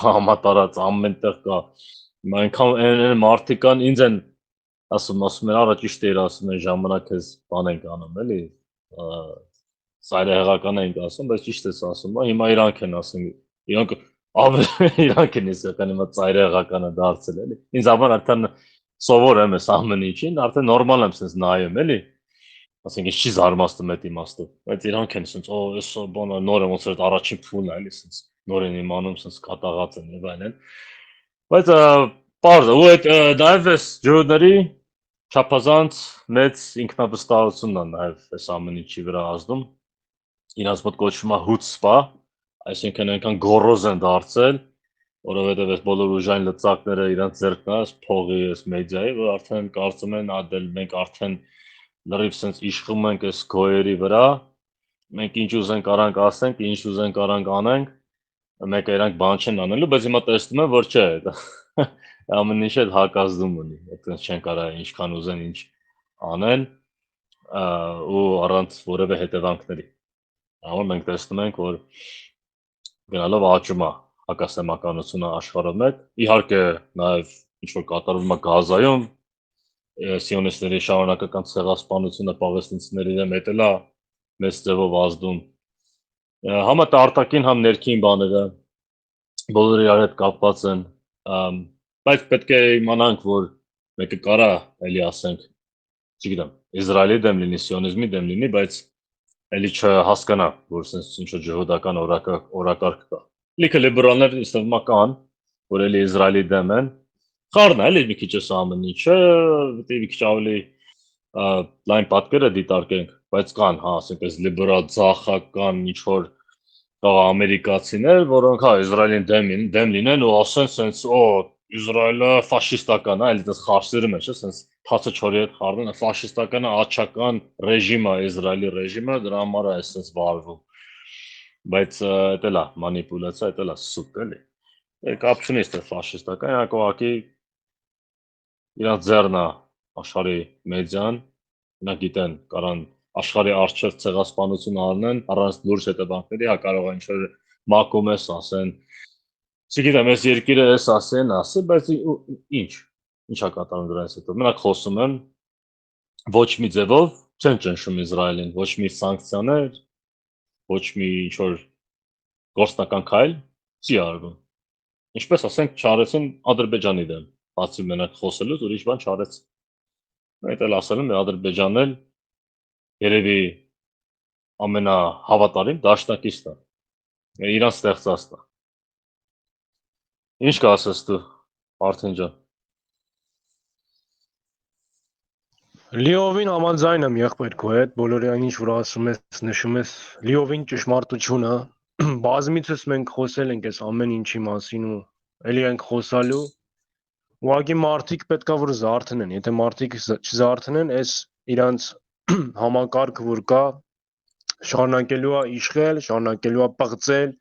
համատարած ամենտեղ կա։ Հիմա այնքան մարդիկ կան, ինձ են ասում են, արա ճիշտ էր ասում են ժամանակ ես բան ենք անում, էլի ծայրահեղական ենք ասում, բայց ճիշտ ես ասում, հիմա իրանք են ասում, իրանք իրանք են իսկական հիմա ծայրահեղականը դարձել, էլի։ Ինձ համար արդեն սովոր եմ այս ամեն ինչին, արդեն նորմալ եմ sense նայում, էլի։ Ասենք ես չի զարմացնում այդ իմաստով, բայց իրանք են sense, այս բանը նոր է ոնց որ առաջին փուլն է, էլի sense նոր են իմանում, sense կատաղած են եւ այլն։ Բայց բարձր ու այդ նաև էս ջոուների չափազանց մեծ ինքնավստահությունն է նաև այս ամեն ինչի վրա ազդում։ Իրանց մոտ կոչվում է հուցվա, այսինքն այնքան գոռոզ են դարձել, որովհետև այս բոլոր ուժային լծակները իրանց ձեռքն է, այս փողի, այս մեդիայի, որ արդեն կարծում են ադել մենք արդեն լրիվ sense իշխում ենք այս գոյերի վրա, մենք ինչ ուզենք արանք ասենք, ինչ ուզենք արանք անենք, մեկը իրանք բան չեն անելու, բայց հիմա տեսնում եմ, որ չէ, ամեն ինչ էլ հակազդում ունի, այդպես չեն կարող ինչքան ուզեն ինչ անեն ու առանց որևէ հետևանքների։ Amma մենք տեսնում ենք, որ գնալով աճում է հակասեմականությունը աշխարհի մեջ։ Իհարկե, նաև ինչ որ կատարվում է Գազայում, սիոնիստների շարունակական ցեղասպանությունը պաղեստինցիների դեմ էտելա մեծ ձևով ազդում։ Համա արտաքին համ ներքին բաները բոլորը իրար հետ կապված են, բայց պետք է իմանանք, որ մեկը կարա էլի ասենք, չգիտեմ, Իսրայելի դեմ լինի, սիոնիզմի դեմ լինի, բայց էլի չհասկանա, որ sense ինչ որ ջհուդական օրակարգ կա։ Լիքը լիբերալներ իստվմա կան, որ էլի Իսրայելի դեմ են։ Խառն է, էլի մի քիչ էս ամեն ինչը, դե մի քիչ ավելի լայն պատկերը դիտարկենք, բայց կան, հա, ասենք այս լիբերալ ցախական ինչ որ ամերիկացիներ, որոնք հա Իսրայելին դեմ լինեն ու ասեն sense, օ, Իսրայելը ֆաշիստական է, էլի դες խարսերը մեջ է, sense թացը չորի հետ խառնում է ֆաշիստական աչական ռեժիմը, Իսրայելի ռեժիմը, դրա համար է sense վարվում։ Բայց դա էլ է մանիպուլյացիա, դա էլ է սուտ, էլի։ Կապ չունի ստե ֆաշիստական, իրանք ուղղակի իրանք ձեռն է աշխարհի մեդիան, իրանք գիտեն, կարան աշխարհի արժեվ ցեղասպանություն անեն առանց լուրջ հետևանքների, հա կարող է ինչ-որ մակում ես ասեն, չգիտեմ, այս երկիրը էս ասեն, բայց ինչա կատարում դրանից հետո։ Մենակ խոսում են ոչ մի ձևով չեն ճնշում Իսրայելին, ոչ մի սանկցիաներ, ոչ մի ինչ-որ գործնական քայլ չի արվում։ Ինչպես ասենք, չարեցին Ադրբեջանի դեմ, բացի մենակ խոսելուց ուրիշ բան չարեց։ Այդ էլ ասել եմ, Ադրբեջանն էլ երևի ամենահավատարիմ դաշնակիցն է։ Իրան ստեղծածն է։ Ինչ կասես դու, Արթին ջան։ Լիովին համաձայն եմ եղբայր քո հետ, բոլորի այն ինչ որ ասում ես, նշում ես, լիովին ճշմարտություն է։ Բազմիցս մենք խոսել ենք այս ամեն ինչի մասին ու ելի ենք խոսալու։ Ուղղակի մարդիկ պետքա որ զարթնեն, եթե մարդիկ չզարթնեն, այս իրանց համակարգը որ կա, շարունակելու է իշխել, շարունակելու է պղծել,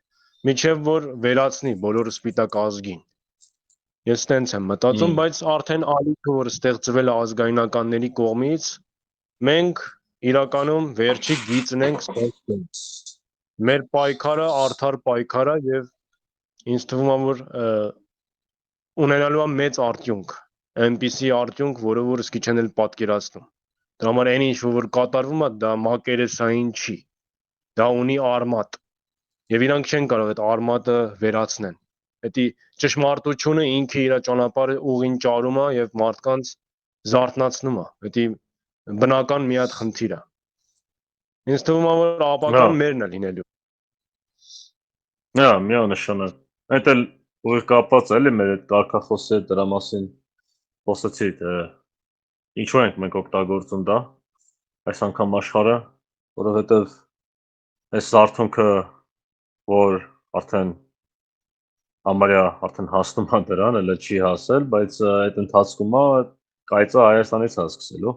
միջև որ վերացնի բոլոր սպիտակ ազգին։ Ես տենց եմ մտածում, բայց արդեն ալիքը որ ստեղծվել է ազգայնականների կողմից, մենք իրականում վերջի գիծն ենք ստեղծում։ Մեր պայքարը արդար պայքար է եւ ինձ թվում է որ ունենալու է մեծ արդյունք, այնպիսի արդյունք, որը որ սկիչ են էլ պատկերացնում։ Դրա համար այն ինչ որ կատարվում է, դա մակերեսային չի։ Դա ունի արմատ։ Եվ իրանք չեն կարող այդ արմատը վերացնեն։ Դա ճշմարտությունը ինքը իր ճանապարհը ուղին ճարում է եւ մարդկանց զարթնացնում է։ Դա բնական մի հատ խնդիր է։ Ինձ թվում է որ ապական մերն է լինելու։ Հա, միանշանակ։ Այդ էլ որ կապված էլի մեր այդ կարգախոսի հետ դրա մասին խոսեցի, ինչու ենք մենք օգտագործում դա այս անգամ աշխարհը, որովհետեւ այս զարթոնքը որ արդեն համարյա արդեն հասնում է դրան, էլ չի հասել, բայց այդ ընթացքում է կայծը Հայաստանից է սկսելու։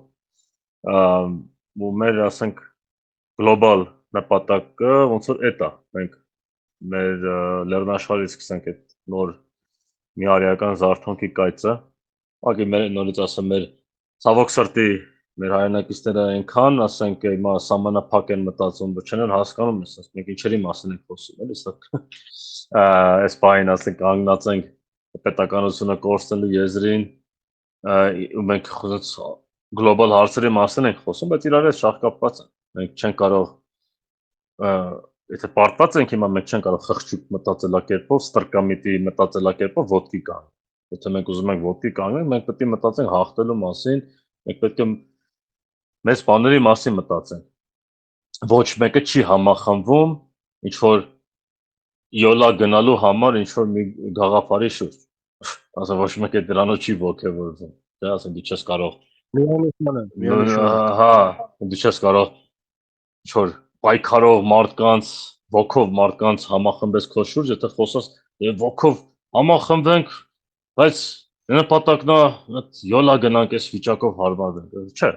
Ու մեր, ասենք, գլոբալ նպատակը ոնց որ էդ է։ Մենք մեր լեռնաշխարհից սկսենք այդ նոր միարյական զարթոնքի կայծը։ Ուղղակի մեր նորից ասեմ, մեր ցավոք սրտի մեր հայրենակիցները այնքան, ասենք, հիմա սահմանափակ են մտածում, որ չեն հասկանում, ասես մենք ինչերի մասին ենք խոսում, էլի, սա այս բային, ասենք, կանգնած ենք պետականությունը կորցնելու եզրին, ու մենք խոսած գլոբալ հարցերի մասին ենք խոսում, բայց իրար հետ շահկապված են։ Մենք չենք կարող եթե պարտված ենք հիմա մենք չենք կարող խղճուկ մտածելակերպով, ստրկամիտի մտածելակերպով ոտքի կանգնել։ Եթե մենք ուզում ենք ոտքի կանգնել, մենք պետք է մտածենք հաղթելու մասին, մենք պետք է մեծ բաների մասին մտածենք։ Ոչ մեկը չի համախմբվում ինչ որ յոլա գնալու համար ինչ որ մի գաղափարի շուրջ։ Ասա ոչ մեկը դրանով չի ողջևորվում։ Դա ասեն դու չես կարող։ Միանշանակ։ Հա, դու չես կարող ինչ որ պայքարող մարդկանց, ոգով մարդկանց համախմբես քո շուրջ, եթե խոսած եւ ոգով համախմբենք, բայց նպատակն է յոլա գնանք այս վիճակով հարմարվենք։ Չէ։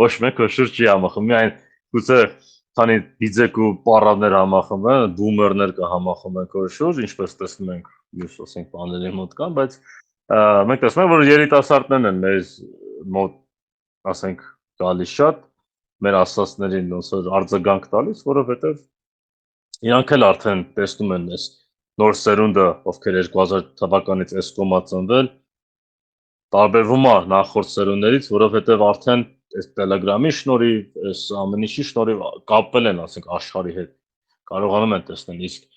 Ոչ մեկ քո շուրջ չի համախմբում, միայն գուցե քանի դիձեք ու պարավներ համախմբեն, բումերներ կհամախմբեն քո շուրջ, ինչպես տեսնում ենք մյուս ասենք բաների մոտ կան, բայց մենք տեսնում ենք, որ երիտասարդներն են մեր մոտ, ասենք, գալիս շատ մեր ասածներին ոնց որ արձագանք տալիս, որովհետև իրանք էլ արդեն տեսնում են այս նոր սերունդը, ովքեր 2000 թվականից այս կոմա ծնվել, տարբերվում է նախորդ սերունդներից, որովհետև արդեն այս Telegram-ի շնորհիվ, այս ամեն ինչի շնորհիվ կապվել են, ասենք, աշխարհի հետ, կարողանում են տեսնել, իսկ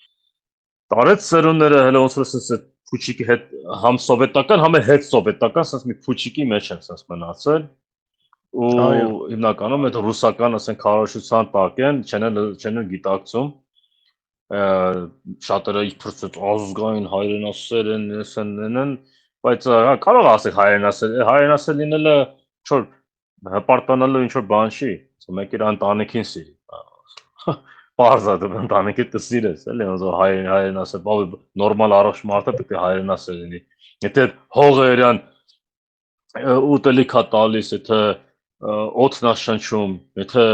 տարեց սերունդները հələ ոնց որ ասես փուչիկի հետ համ սովետական, համ հետ սովետական, ասես մի փուչիկի մեջ են ասես մնացել ու հիմնականում այդ ռուսական ասենք քարոշչության տակ են, չեն գիտակցում շատերը իբրց այդ ազգային հայրենասեր են, են, բայց կարող ասեք հայրենասեր լինելը ինչ-որ հպարտանալու ինչ-որ բան չի, մեկ իր ընտանիքին սիրի։ Պարզ է, դու ընտանիքիդ կսիրես, էլի, ոնց որ հայրենասեր, բավի նորմալ առողջ մարդը պետք է հայրենասեր լինի։ Եթե հողը իրան ուտելիք է տալիս, եթե օդն է շնչում, եթե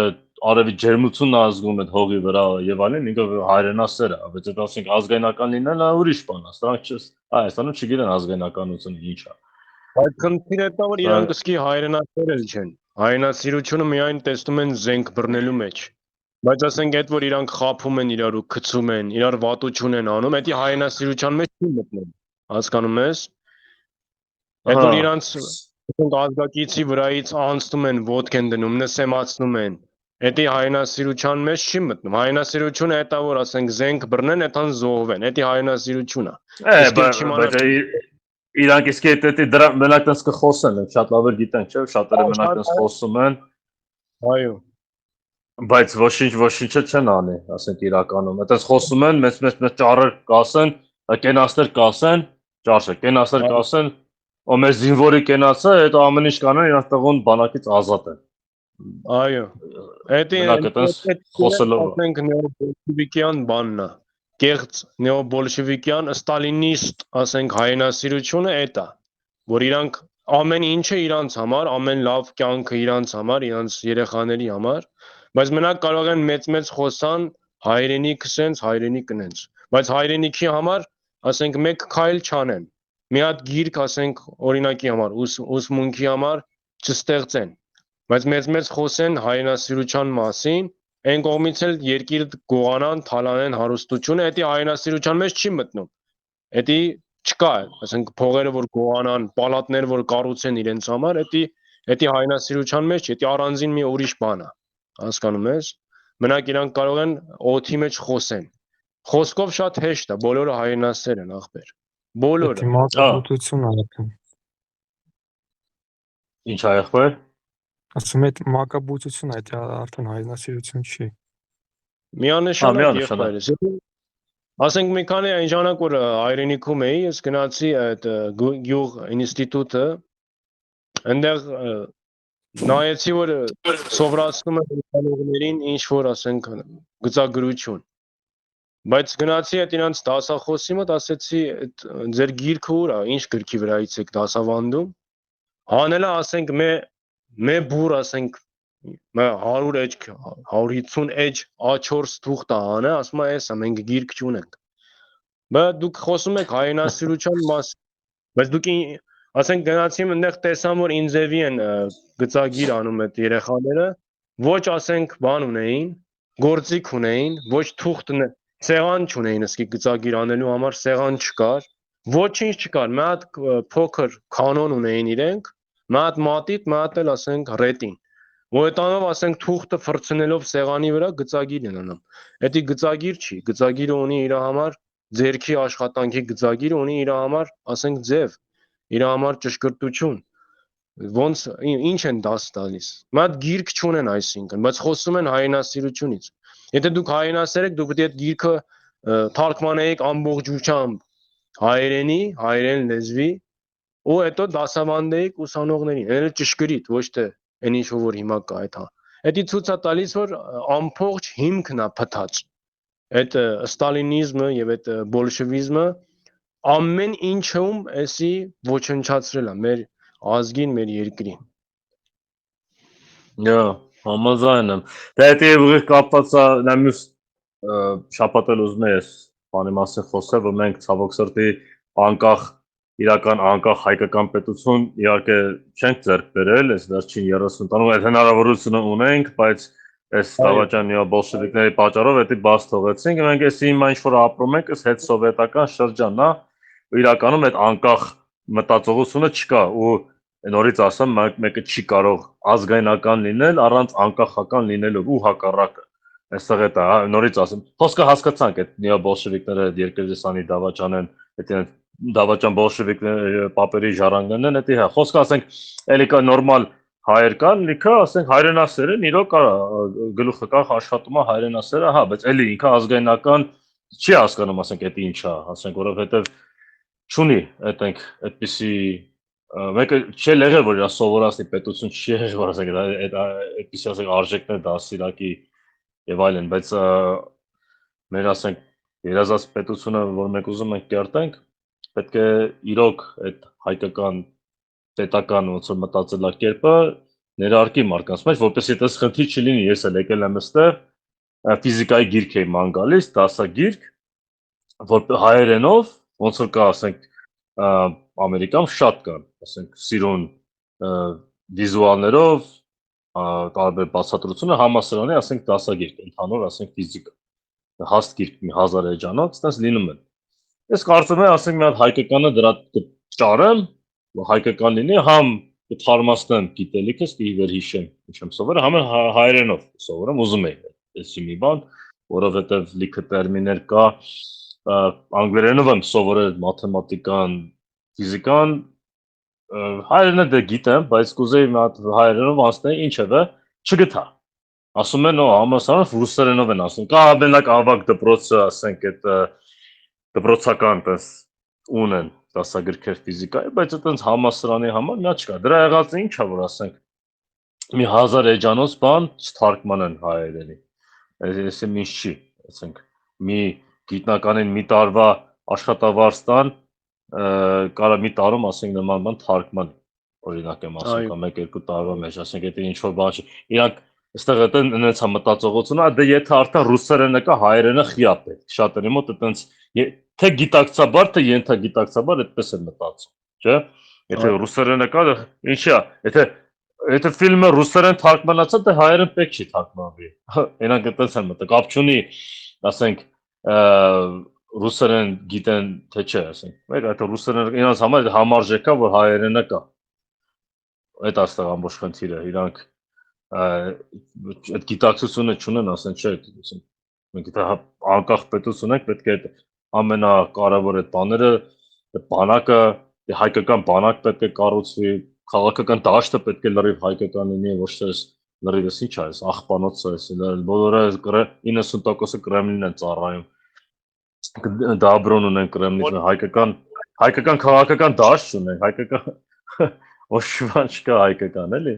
արևի ջերմությունն է ազգում այդ հողի վրա եւ այլն, ինքը հայրենասեր է, բայց այդ ասենք ազգայնական լինելը ուրիշ բան է, սրանք Հայաստանում չգիտեն ազգայնականությունը ինչ է։ Այդ քննիները դա որ իրանք սկի հայրենասեր էլ չեն։ Հայրենասիրությունը միայն տեսնում են զենք բռնելու մեջ։ Բայց ասենք այդ որ իրանք խափում են իրար ու գցում են, իրար վատություն են անում, դա հայրենասիրության մեջ չի մտնում։ Հասկանում ես։ Այդ որ իրանք ազգակիցի վրայից անցնում են, ոտք են դնում, նսեմացնում են։ Դա հայրենասիրության մեջ չի մտնում։ Հայրենասիրությունը դա որ ասենք զենք բռնեն, այդան զոհվեն։ Դա հայրենասիրություն է։ Բայց իրանք իսկ դրա մենակ դες կխոսեն, շատ լավ է գիտենք, չէ՞, շատերը մենակ դες խոսում են։ Այո։ Բայց ոչինչը չեն անի, ասենք իրականում։ Այդպես խոսում են, մեծ ճառեր կասեն, կենասներ կասեն, ճարշը, կենասներ կասեն, ու մեր զինվորի կենացը, այդ ամեն ինչ կանեն իրանք տղուն բանակից ազատ են։ Այո։ Դա խոսելով ասենք նեոբոլշևիկյան բանն է։ Կեղծ նեոբոլշևիկյան ստալինիստ, ասենք հայրենասիրությունը դա, որ իրանք ամեն ինչը իրանց համար, ամեն լավ կյանքը իրանց համար, իրանց երեխաների համար, բայց մենակ կարող են մեծ խոսան հայրենիք սենց, հայրենիք կնենց, բայց հայրենիքի համար, ասենք մեկ քայլ չանեն։ Մի հատ գիրք, ասենք օրինակի համար, ուսմունքի համար չստեղծեն, բայց մեծ խոսեն հայրենասիրության մասին, այն կողմից էլ երկիր գողանան, թալանեն հարստությունը, դա հայրենասիրության մեջ չի մտնում։ Դա չկա, ասենք փողերը որ գողանան, պալատներ որ կառուցեն իրենց համար, դա հայրենասիրության մեջ, դա առանձին մի ուրիշ բան է։ Հասկանում ես։ Մենակ իրանք կարող են օդի մեջ խոսեն։ Խոսքով շատ հեշտ է, բոլորը հայրենասեր են, ախպեր։ Բոլորը։ Մակաբուծություն արդեն։ Ինչ է ախպեր։ Ասում եմ մակաբուծություն է, դա արդեն հայրենասիրություն չի։ Միանշանակ եղբայրս։ Ասենք մի քանի այն ժամանակ որ հայրենիքում էի, ես գնացի այդ գյուղ ինստիտուտը, այնտեղ նայեցի որ սովորացնում են ուսանողներին ինչ որ ասենք գծագրություն։ Բայց գնացի այդ իրանց դասախոսի մոտ ասեցի այդ ձեր գիրքը ուր է, ինչ գրքի վրայից եք դասավանդում։ Հանելա ասենք մե բուր ասենք մե 100 էջ 150 էջ A4 թուղթ է հանե, ասում է էսա մենք գիրք չունենք։ Բայց դուք խոսում եք հայրենասիրության մասին, բայց դուք ասենք գնացիմ այնտեղ տեսամ որ ինձևի են գծագիր անում այդ երեխաները, ոչ ասենք բան ունեին, գործիք ունեին, ոչ թուղթ սեղան չունեին, ասկի գծագիր անելու համար սեղան չկար, ոչինչ չկար, մի հատ փոքր կանոն ունեին իրենք, մի հատ մատիտ, մի հատ էլ ասենք ռետին։ Ու այդանով ասենք թուղթը ֆրցնելով սեղանի վրա գծագիր են անում։ Էդի գծագիր չի, գծագիրը ունի իր համար ձերքի աշխատանքի գծագիրը ունի իր համար, ասենք ձև, իր համար ճշգրտություն։ Ոնց ինչ են դաս տալիս։ Մատ գիրք չունեն այսինքն, բայց խոսում են հայրենասիրությունից։ Եթե դուք հայրենասեր եք, դուք պետք է այդ գիրքը թարգմանեիք ամբողջությամբ հայերեն լեզվի, ու հետո դասավանդեիք ուսանողներին։ Դա ճշգրիտ, ոչ թե այն ինչ որ հիմա կա այդ հա։ Դա ցույց է տալիս, որ ամբողջ հիմքն է փտած։ Այդ ստալինիզմը եւ այդ բոլշևիզմը ամեն ինչում էսի ոչնչացրել է մեր ազգին, մեր երկրին։ Yo, համաձայն եմ։ Դա հետի ուղիղ կապված է նա մյուս շապատել ուզում ես բանի մասին խոսել, որ մենք ցավոք սրտի անկախ իրական անկախ հայկական պետություն իհարկե չենք ձեռք բերել, այս վերջին 30 տարում այդ հնարավորությունը ունենք, բայց այս Դավաճանի բոլշևիկների պատճառով դա բաց թողեցինք, մենք էս հիմա ինչ որ ապրում ենք, այս հետ սովետական շրջանն է, իրականում այդ անկախ մտածողությունը չկա ու նորից ասեմ, մեկը չի կարող ազգայնական լինել առանց անկախական լինելով ու հակառակը։ Այստեղ է դա, նորից ասեմ, խոսքը հասկացանք այդ նեոբոլշևիկները երկրիստանի Դավաճանեն, այդ Դավաճան բոլշևիկները պապերի ժառանգներն են, դա հա, խոսքը ասենք, էլի կա նորմալ հայեր կան, լիքը ասենք հայրենասեր են, իրոք գլուխը կախ աշխատում է հայրենասերը, հա, բայց էլի ինքը ազգայնական չի հասկանում, ասենք, դա ինչ է, ասենք, որովհետև չունի այդենք այդպիսի մեկը չի եղել որ նա սովորացնի պետություն չի եղել որ ասենք այդ այդպիսի ասենք արժեքներ դասիրակի եւ այլն բայց մեր ասենք երազած պետությունը որ մենք ուզում ենք կերտենք պետք է իրոք այդ հայկական պետական ոնց որ մտածելակերպը ներարկի մարդկանց մեջ որպեսզի այդպես խնդիր չլինի ես էլ եկել եմ այստեղ ֆիզիկայի գիրք էի ման գալիս դասագիրք որ հայերենով ոնց որ կա ասենք Ամերիկայում շատ կան, ասենք, սիրուն վիզուալներով, տարբեր բացատրությունը համասարանի, ասենք, դասագիրք, ընդհանուր, ասենք, ֆիզիկա։ Հաստ գիրք մի 1000 էջանոց, այդպես լինում են։ Ես կարծում եմ, ասենք, մի հատ հայկականը դրա ճարեմ, հայկական լինի, համ կթարմացնեմ գիտելիքս, կհիշեմ, ինչ եմ սովորել, համ հայերենով սովորեմ, ուզում եի այսի մի բան, որովհետև լիքը տերմիններ կա, անգլերենով եմ սովորել մաթեմատիկան, ֆիզիկան, հայերենը դե գիտեմ, բայց կուզեի մի հատ հայերենով անցնել, ինչևէ, չգտա։ Ասում են, համասարան ռուսերենով են ասում։ Կա մենակ ավագ դպրոցը, ասենք, այդ դպրոցական տես ունեն դասագրքեր ֆիզիկայի, բայց այտենց համասարանի համար մի հատ չկա։ Դրա եղածը ինչ է, որ ասենք, մի 1000 էջանոց բան չթարգմանեն հայերենի։ Այսինքն ինչ չի, ասենք, մի գիտնականին մի տարվա աշխատավարձ տան կարա մի տարում ասենք նման բան թարգմանի օրինակ եմ ասում կամ 1-2 տարվա մեջ ասենք դա ինչ որ բան չի իրանք այստեղ այդեն այնց է մտածողությունը դե եթե արդեն ռուսերենը կա հայերենը խիա պետք շատերի մոտ այտենց թե գիտակցաբար թե ենթագիտակցաբար այդպես է մտածում չէ եթե ռուսերենը կա ինչի է եթե ֆիլմը ռուսերեն թարգմանացա դե հայերեն պետք չի թարգմանվի իրանք այդպես են մտածում կապ չունի ասենք ռուսերեն գիտեն թե չէ, ասենք։ Մեկ այդ ռուսերեն իրանց համար համարժեք է, որ հայերենը կա։ Այդ աստեղ ամբողջ խնդիրը, իրանք այդ գիտակցությունը չունեն, ասեն, չէ, ասենք։ Մենք դա անկախ պետություն ենք, պետք է ամենակարևոր այդ բաները, բանակը, հայկական բանակ պետք է կառուցվի, քաղաքական դաշտը պետք է լրիվ հայկական լինի, ոչ թե լրիվ ինչ է, աղբանոցը, բոլորը 90%-ը Կրեմլին են ծառայում։ Դաբրոն ունեն Կրեմլին հայկական քաղաքական դաշտ ունեն հայկական ոչ բան չկա հայկական էլի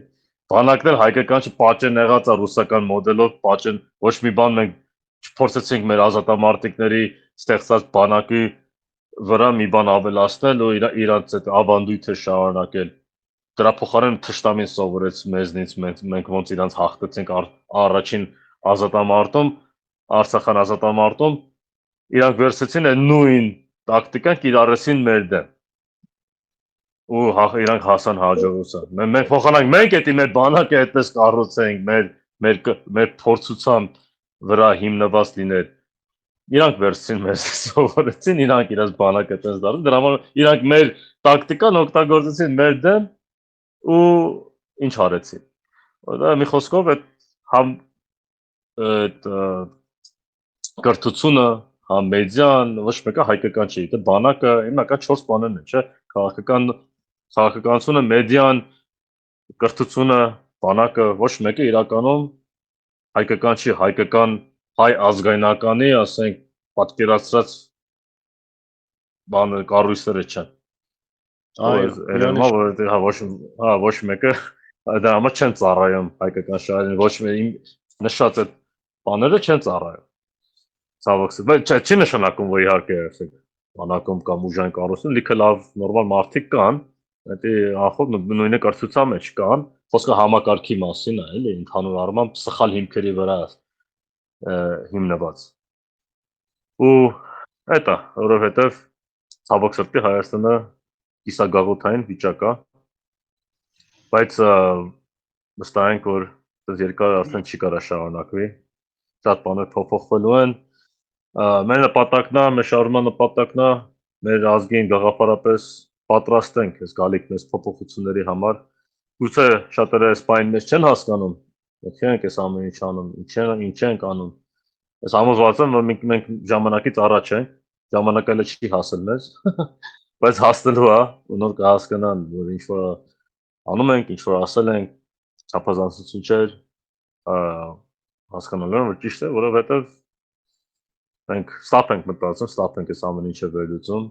բանակներ հայկական չպաճեն եղած է ռուսական մոդելով պաճեն ոչ մի բան մենք չփորձեցինք մեր ազատամարտիկների ստեղծած բանակի վրա մի բան ավելացնել ու իրանց այդ ավանդույթը շարունակել։ Դրա փոխարեն թշնամին սովորեց մեզնից մենք ոնց իրանց հաղթեցինք առաջին ազատամարտում, Արցախյան ազատամարտում, իրանք վերցեցին այդ նույն տակտիկան կիրառեցին մեր դեմ։ Ու իրանք հասան հաջողության։ Մենք փոխանակ մենք էդի մեր բանակը այդպես կառուցենք, մեր փորձության վրա հիմնված լիներ։ Իրանք վերցին մեզ սովորեցին, իրանք իրաց բանակը այդպես դարձին, դրա համար իրանք մեր տակտիկան օգտագործեցին մեր դեմ ու ինչ արեցին։ Դա մի խոսքով այդ կրթությունը, համ մեդիան, ոչ մեկը հայկական չի, դա բանակը հիմնական 4 բաներն են, չէ՞, քաղաքականությունը, մեդիան, կրթությունը, բանակը, ոչ մեկը իրականում հայկական չի, հայկական հայ ազգայնականի, ասենք, պատկերացրած բանը կառույցները չեն։ Այո, Երևանա որ ոչ մեկը դա համար չեն ծառայում հայկական շահերին, ոչ մեկ նշած այդ բաները չեն ծառայում։ Ցավոք, բայց չի նշանակում, որ իհարկե ասենք բանակում կամ ուժային կառույցում լիքը լավ նորմալ մարդիկ կան, դա անխոտ նույնը կրթության մեջ կան, խոսքը համակարգի մասին է, էլի, ընդհանուր առմամբ սխալ հիմքերի վրա հիմնված։ Ու էտա, որովհետև ցավոք սրտի Հայաստանը կիսագաղութային վիճակ է, բայց վստահ ենք, որ այս երկար արդեն չի կարա շարունակվի, շատ բաներ փոփոխվելու են, մեր նպատակն է, մեր շարժման նպատակն է, մեր ազգին գաղափարապես պատրաստ ենք այս գալիք մեծ փոփոխությունների համար, գուցե շատերը այս բանին մեզ չեն հասկանում, մենք ենք այս ամեն ինչ անում, ինչ ենք անում, ես համոզված եմ, որ մենք ժամանակից առաջ ենք, ժամանակը էլ չի հասել մեզ, բայց հասնելու է, ու նոր կհասկանան, որ ինչ որ անում ենք, ինչ որ ասել ենք, չափազանցություն չէր, հասկանալու են, որ ճիշտ է, որովհետև մենք ստապ ենք մտածում, ստապ ենք այս ամեն ինչը վերլուծում,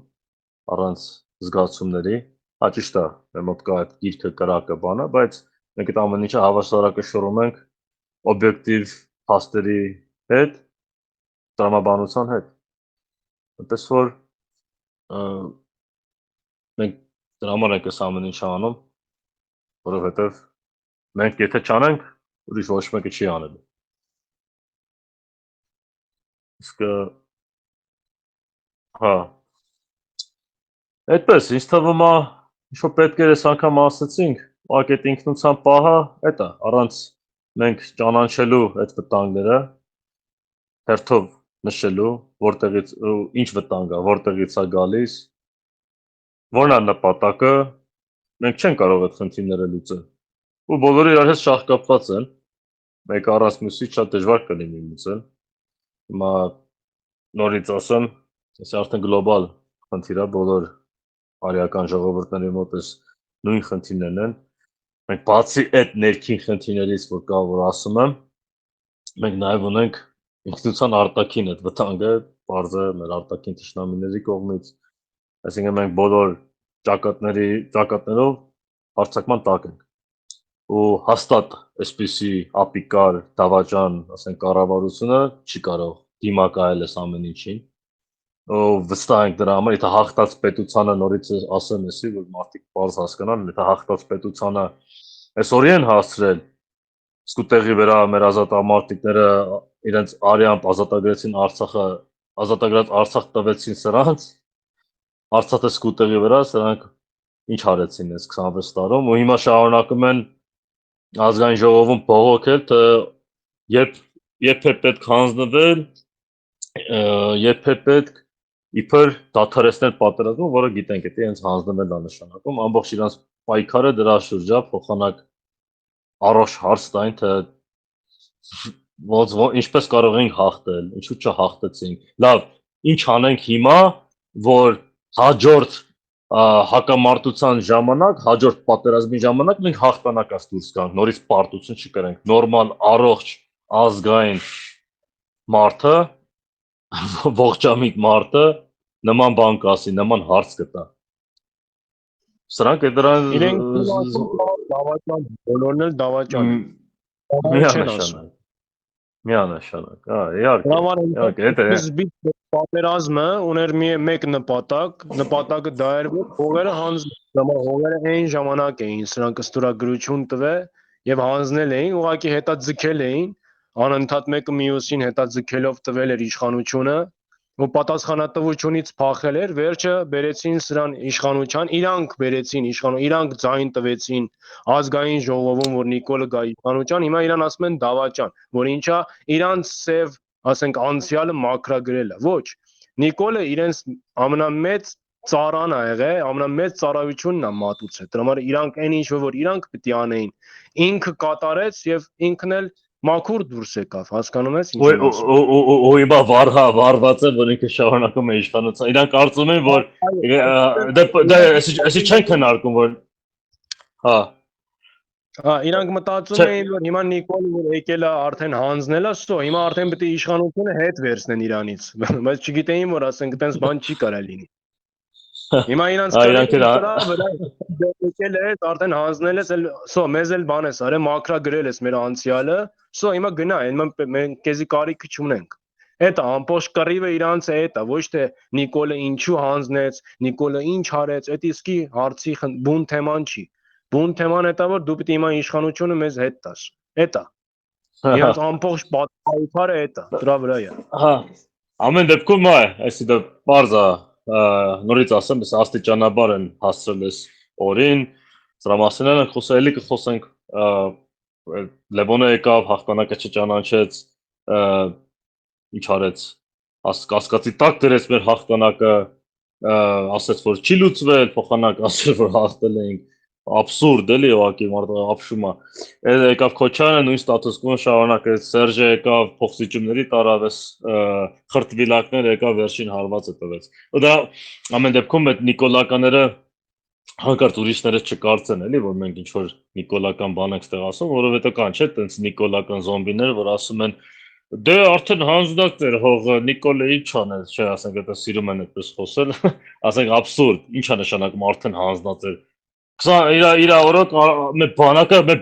առանց զգացումների, ճիշտ է, մեր մոտ կա այդ գիրքը, կրակը, բանը, բայց մենք այդ ամեն ինչը հավասարակշռում ենք օբյեկտիվ փաստերի հետ, տրամաբանության հետ, այնպես որ մենք դրա համար ենք այս ամեն ինչը անում, որովհետև մենք եթե չանենք, ուրիշ ոչ մեկը չի անելու։ Իսկ հա, այդպես, ինձ թվում է, ինչ որ պետք էր այս անգամ ասեցինք, ուղղակի այդ ինքնության պահը, այդ է, առանց մենք ճանաչելու այդ վտանգները, հերթով նշելու, որտեղից ինչ վտանգ է, որտեղից է գալիս, որն է նպատակը, մենք չենք կարող այդ խնդիրները լուծել։ Ու բոլորը իրար հետ շահկապված են, մեկը առանց մյուսից շատ դժվար կլինի լուծել։ Հիմա նորից ասեմ, այս արդեն գլոբալ խնդիր է, բոլոր արիական ժողովուրդների մոտ էս նույն խնդիրներն են։ Մենք բացի այդ ներքին խնդիրներից, որ կա, որ ասում եմ, մենք նաև ունենք ինքնության արտաքին այդ վտանգը, բարձը մեր արտաքին թշնամիների կողմից, այսինքն մենք բոլոր ճակատներով հարձակման տակ ենք։ Ու հաստատ այսպիսի ապիկար, դավաճան, ասենք կառավարությունը չի կարող դիմակայել այս ամեն ինչին։ Ու վստահ ենք դրա համար, եթե հաղթած պետությանը նորից ասեմ էսի, որ մարդիկ բարձ հասկանան, եթե հաղթած պետությանը այսօրի են հասցրել, իսկ ուտեղի վրա մեր ազատամարտիկները իրենց արյամբ ազատագրեցին Արցախը, ազատագրած Արցախ տվեցին սրանց, Արցախը սկուտեղի վրա սրանք ինչ արեցին այս 26 տարում ու հիմա շարունակում են ազգային ժողովում բողոքել, թե երբ է պետք հանձնվել, երբ է պետք իբր դադարեցնել պատերազմը, որը գիտենք է հենց հանձնվել է նշանակում, ամբողջ իրանց պայքարը դրա շրջա փոխանակ առողջ հարց տային, թե ինչպես կարող ենք հաղթել, ինչու չհաղթեցինք։ Լավ, ինչ անենք հիմա, որ հաջորդ հակամարտության ժամանակ, հաջորդ պատերազմի ժամանակ մենք հաղթանակած դուրս գանք, նորից պարտություն չկրենք, նորմալ առողջ ազգային մարդը, ողջամիտ մարդը նման բան կասի, նման հարց կտա։ Սրանք է դրան իրենք դավաճան, բոլորն էլ դավաճան միանշանակ։ Միանշանակ, իհարկե, Զբիտ պատերազմը ուներ մեկ նպատակը դա էր, որ հողերը հանձնել, հողերը այն ժամանակ էին սրանք ստորագրություն տվել եւ հանձնել էին, ուղղակի հետաձգել էին, անընդհատ մեկը մյուսին հետաձգելով տվել էր իշխանությունը, ու պատասխանատվությունից փախել էր, վերջը բերեցին սրան իշխանության, իրանք ձայն տվեցին ազգային ժողովում, որ Նիկոլը գա իշխանության, հիմա իրան ասում են դավաճան, որ ինչա իրանց սև, ասենք, անցյալը մաքրագրել է։ Ոչ, Նիկոլը իրենց ամենամեծ ծառան ա եղել, ամենամեծ ծառայությունն է մատուցել։ Դրա համար իրանք այն ինչ որ իրանք պետք է անեին, ինքը կատարեց եւ ինքն էլ մաքուր դուրս եկավ, հասկանում ես ինչ եմ ասում։ ու հիմա վարված է, որ ինքը շարունակում է իշխանության։ Իրանք կարծում են, որ դա էսի չեն քննարկում, որ հա իրանք մտածում էին, որ հիմա Նիկոլը որ եկել է արդեն հանձնել է, սո հիմա արդեն պետք է իշխանությունը հետ վերցնեն իրանից, բայց չգիտեին, որ ասենք այդպես բան չի կարա լինի։ Հիմա իրանց կրակը վրա եկել է, արդեն հանձնել ես, սո մեզ էլ բան ես արել, մաքրագրել ես մեր անցյալը, սո հիմա գնա, մենք քեզի կարիք չունենք։ Էտա ամբողջ կռիվը իրանց է էտա, ոչ թե Նիկոլը ինչու հանձնեց, Նիկոլը ինչ արեց, այդ իսկի հարցի բուն թեման չի։ Բուն թեման էտա, որ դու պետք է հիմա իշխանությունը մեզ հետ տաս։ Էտա։ Իրանց ամբողջ պատմությունը էտա, դրա վրա է։ Հա։ Ամեն դեպքում այսի դա բարձ է, նորից ասեմ, ես աստիճանաբար են հասցրել ես օրին, սրա մասին են խոսել, կխոսենք Լևոնը եկավ, հաղթանակը չճանաչեց, ինչ արեց, կասկածի տակ դրեց մեր հաղթանակը, ասաց որ չի լուծվել, փոխանակ ասել որ հաղթել էինք, абսուրդ էլի ուղղակի մարդը ապշում է։ Եկավ Քոչարյանը նույն ստատուս կվոն շարունակեց, Սերժը եկավ, փոխզիջումների տարավ, խրտվիլակներ եկավ, վերջին հարվածը տվեց։ Ու դա ամեն դեպքում այդ նիկոլականները հանկարծ ուրիշները չկարծեն էլի, որ մենք ինչ որ նիկոլական բան ենք ստեղ ասում, որովհետեւ կան չէ, տենց նիկոլական զոմբիներ, որ ասում են դե արդեն հանձնած էր հողը, Նիկոլը ինչ անել, չէ, ասենք դա սիրում են այդպես խոսել, ասենք абսուրդ, ի՞նչ է նշանակում արդեն հանձնած էր։ Իր օրոք մեր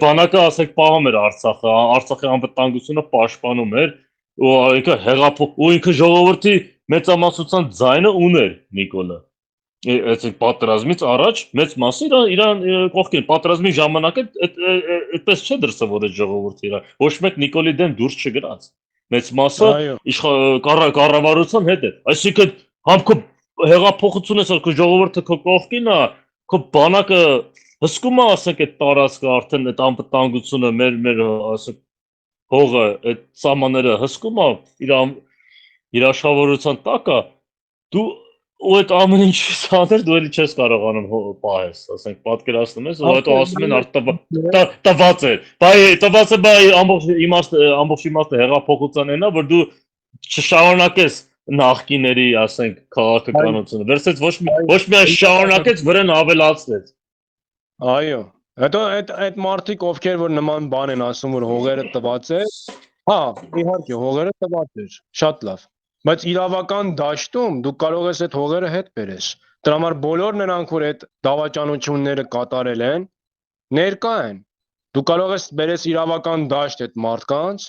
բանակը ասենք պահում էր Արցախը, Արցախի անվտանգությունը պաշտպանում էր, ու ինքը ժողովրդի մեծամասնության ձայնը ուներ Նիկոլը։ Այսինքն պատերազմից առաջ մեծ մասը իրան կողքին պատերազմի ժամանակ այդպես չէ դրսևոր այդ ժողովուրդը իրա ոչ մեկ Նիկոլի դեմ դուրս չգնաց մեծ մասը կառավարության հետ է այսինքն համ քո հեղափոխությունը ասած քո ժողովուրդը քո կողքին է քո բանակը հսկում է ասենք այդ տարածքը արդեն այդ անվտանգությունը մեր ասենք հողը այդ սահմանները հսկում է իր աշխատավորության տակ է դու ու այդ ամեն ինչ սանր դու էլի չես կարողանում պահես, ասենք պատկերացնում ես, ու հետո ասում են տված է, բայ ամբողջ իմաստը հեղափոխության այնա, որ դու չշարունակես նախկիների, ասենք, քաղաքականությունը, վերցրեց ոչ միայն շարունակեց, վրան ավելացրեց։ Այո, հետո այդ մարդիկ ովքեր որ նման բան են ասում, որ հողերը տված է, հա, իհարկե հողերը տված էր, շատ լավ։ Բայց իրավական դաշտում դու կարող ես այդ հողերը հետ բերես։ Դրա համար բոլոր նրանք, որ այդ դավաճանությունները կատարել են, ներկա են։ Դու կարող ես բերես իրավական դաշտ այդ մարդկանց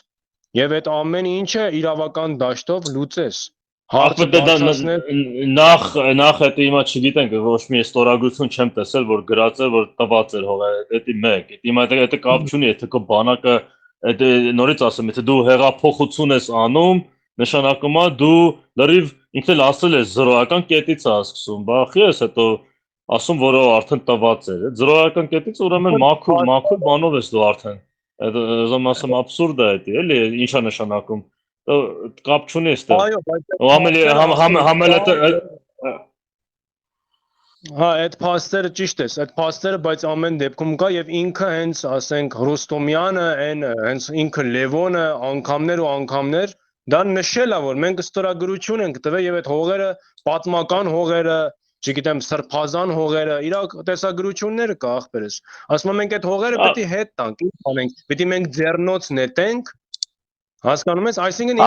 եւ այդ ամեն ինչը իրավական դաշտով լուծես։ Նախ այդ հիմա չգիտենք, ոչ մի ստորագրություն չեմ տեսել, որ գրած է, որ տված էր հողը, դա մեկ։ Հիմա դա կապ չունի, եթե քո բանակը նորից ասեմ, եթե դու հեղափոխություն ես անում նշանակում է դու լրիվ ինքն էլ ասել է զրոյական կետից է սկսում, բախի ես հետո ասում որ արդեն տված էր, զրոյական կետից ուրեմն մաքուր բանով ես դու արդեն, ըզում ասեմ абսուրդ է դա, էլի ինչ է նշանակում, կապ չունի այստեղ։ Հա, այդ փաստերը ճիշտ է, այդ փաստերը բայց ամեն դեպքում կա եւ ինքը հենց ասենք Ռոստոմյանը, հենց ինքը Լևոնը անգամներ դա նշել է որ մենք ստորագրություն ենք տվել եւ այդ հողերը պատմական հողերը, չգիտեմ, սրբազան հողերը, իրակ տեսագրությունները կա ախպերս։ Ասում եմ մենք այդ հողերը պետք է հետ տանք, ինչ անենք, պետք է մենք ձեռնոց նետենք։ Հասկանում ես, այսինքն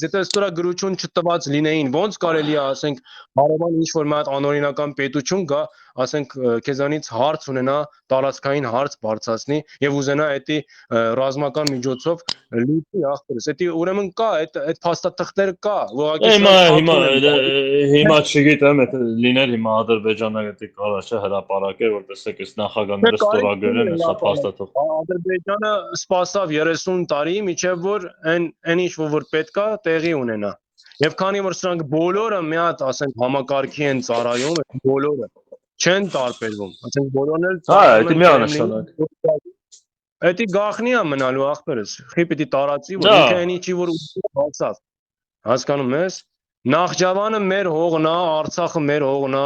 եթե ստորագրություն չտված լինեին, ոնց կարելի է ասենք հարևան ինչ որ մի հատ անօրինական պետություն գա, ասենք քեզանից հարց ունենա, տարածքային հարց բարձրացնի եւ ուզենա էդի ռազմական միջոցով լուծի ախպերս։ Էդի ուրեմն կա այդ փաստաթղթերը կա, ուղղակի հիմա չգիտեմ, եթե լիներ հիմա Ադրբեջանը դա կարա չէ հրապարակեր, որ տեսեք, այս նախագահները ստորագրել են հեսա փաստաթղթ։ Ադրբեջանը սպասավ 30 տարի, միջև որ այն ինչ որ պետքա տեղի ունենա։ Եվ քանի որ սրանք բոլորը մի հատ, ասենք, համակարգի են ծառայում, բոլորը չեն տարբերվում, ասենք բոլորն էլ ծառայում են Կրեմլինին։ Էդի գախնի է մնալու ախպերս։ Խի պիտի տարածի, որ ինքը այն ինչի որ հասավ։ Հասկանում ես։ Նախճավանը մեր հողն է, Արցախը մեր հողն է,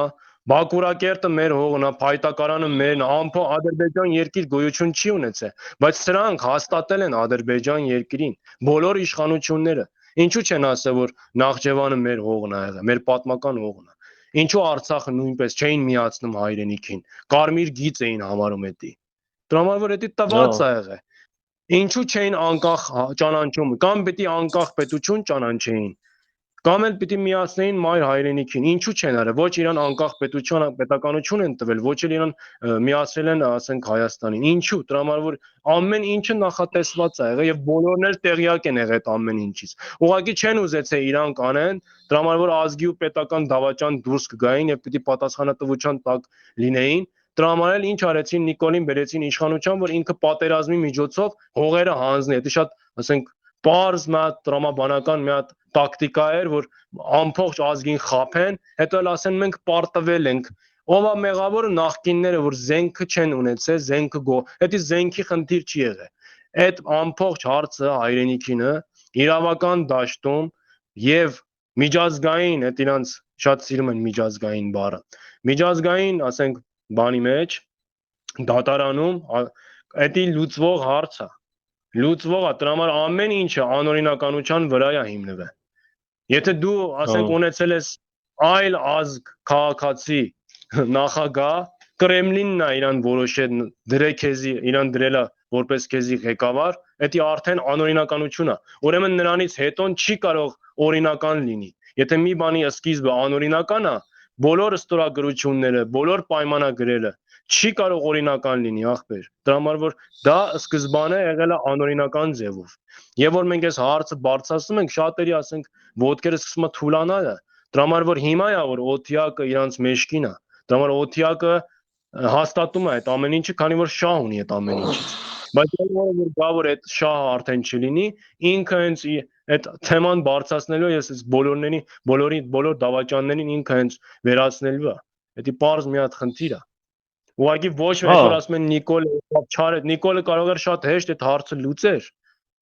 Բաքուրակերտը մեր հողն է, Փայտակարանը մերն է, ամփո Ադրբեջան երկիր գոյություն չի ունեցել, բայց սրանք հաստատել են Ադրբեջան երկրին, բոլոր իշխանությունները։ Ինչու չեն ասել, որ Նախճեվանը մեր հողն է եղել, մեր պատմական հողն է։ Ինչու Արցախը նույնպես չէին միացնում հայրենիքին, կարմիր գիծ էին համարում էդի։ Դրա համար որ էդի տված է եղել։ Ինչու չէին անկախ ճանաչում, կամ պիտի անկախ պետություն ճանաչեին, կամ էլ պիտի միացնեին մայր հայրենիքին։ Ինչու չեն արել։ Ոչ իրան անկախ պետականություն են տվել, ոչ էլ իրան միացրել են, ասենք, Հայաստանին։ Ինչու։ Դրա համար որ ամեն ինչը նախատեսված է եղել եւ բոլորն էլ տեղյակ են եղել այդ ամեն ինչից։ Ուղղակի չեն ուզեցել իրան կանեն, դրա համար որ ազգի ու պետական դավաճան դուրս կգային եւ պիտի պատասխանատվության տակ լինեին։ Դրա համար էլ ինչ արեցին, Նիկոլին բերեցին իշխանության, որ ինքը պատերազմի միջոցով հողերը հանձնի։ Դա շատ, ասենք, պարզ մի հատ տրամաբանական մի հատ տակտիկա էր, որ ամբողջ ազգին խափեն, հետո էլ ասեն մենք պարտվել ենք։ Ով է մեղավորը նախկինները, որ զենքը չեն ունեցել, զենքը դա զենքի խնդիր չի եղել։ Այդ ամբողջ հարցը հայրենիքինը իրավական դաշտում եւ միջազգային, այդ իրանց շատ սիրում են միջազգային բառը։ Միջազգային, ասենք, բանի մեջ դատարանում դա լուծվող հարց է։ Լուծվող է, դրա համար ամեն ինչը անօրինականության վրա է հիմնվել։ Եթե դու, ասենք, ունեցել ես այլ ազգ քաղաքացի նախագահ, Կրեմլինն է իրան որոշել իրան դրել է որպես քեզի ղեկավար, դա արդեն անօրինականություն է։ Ուրեմն նրանից հետոն չի կարող օրինական լինի։ Եթե մի բանի սկիզբը անօրինական է, բոլոր ստորագրությունները, բոլոր պայմանագրերը չի կարող օրինական լինի, ախպեր։ Դրա համար որ դա սկզբանե եղել է անօրինական ձևով։ Եվ որ մենք այս հարցը բարձրացնում ենք, շատերի, ասենք, ոտքերը սկսում է թուլանալ, դրա համար որ հիմա է որ օթիակը իրանց մեջքին է։ Դրա համար օթիակը հաստատում է այդ ամեն ինչը, քանի որ շահ ունի այդ ամեն ինչից։ Բայց որ գա որ այդ շահը արդեն չլինի, ինքը հենց այդ թեման բարձրացնելու ես այս բոլոր դավաճաններին ինքը հենց վերացնելու է։ Դա պարզ մի հատ խնդիր է։ Ուղղակի ոչ մեկ որ ասում են Նիկոլը կարող էր շատ հեշտ այդ հարցը լուծեր։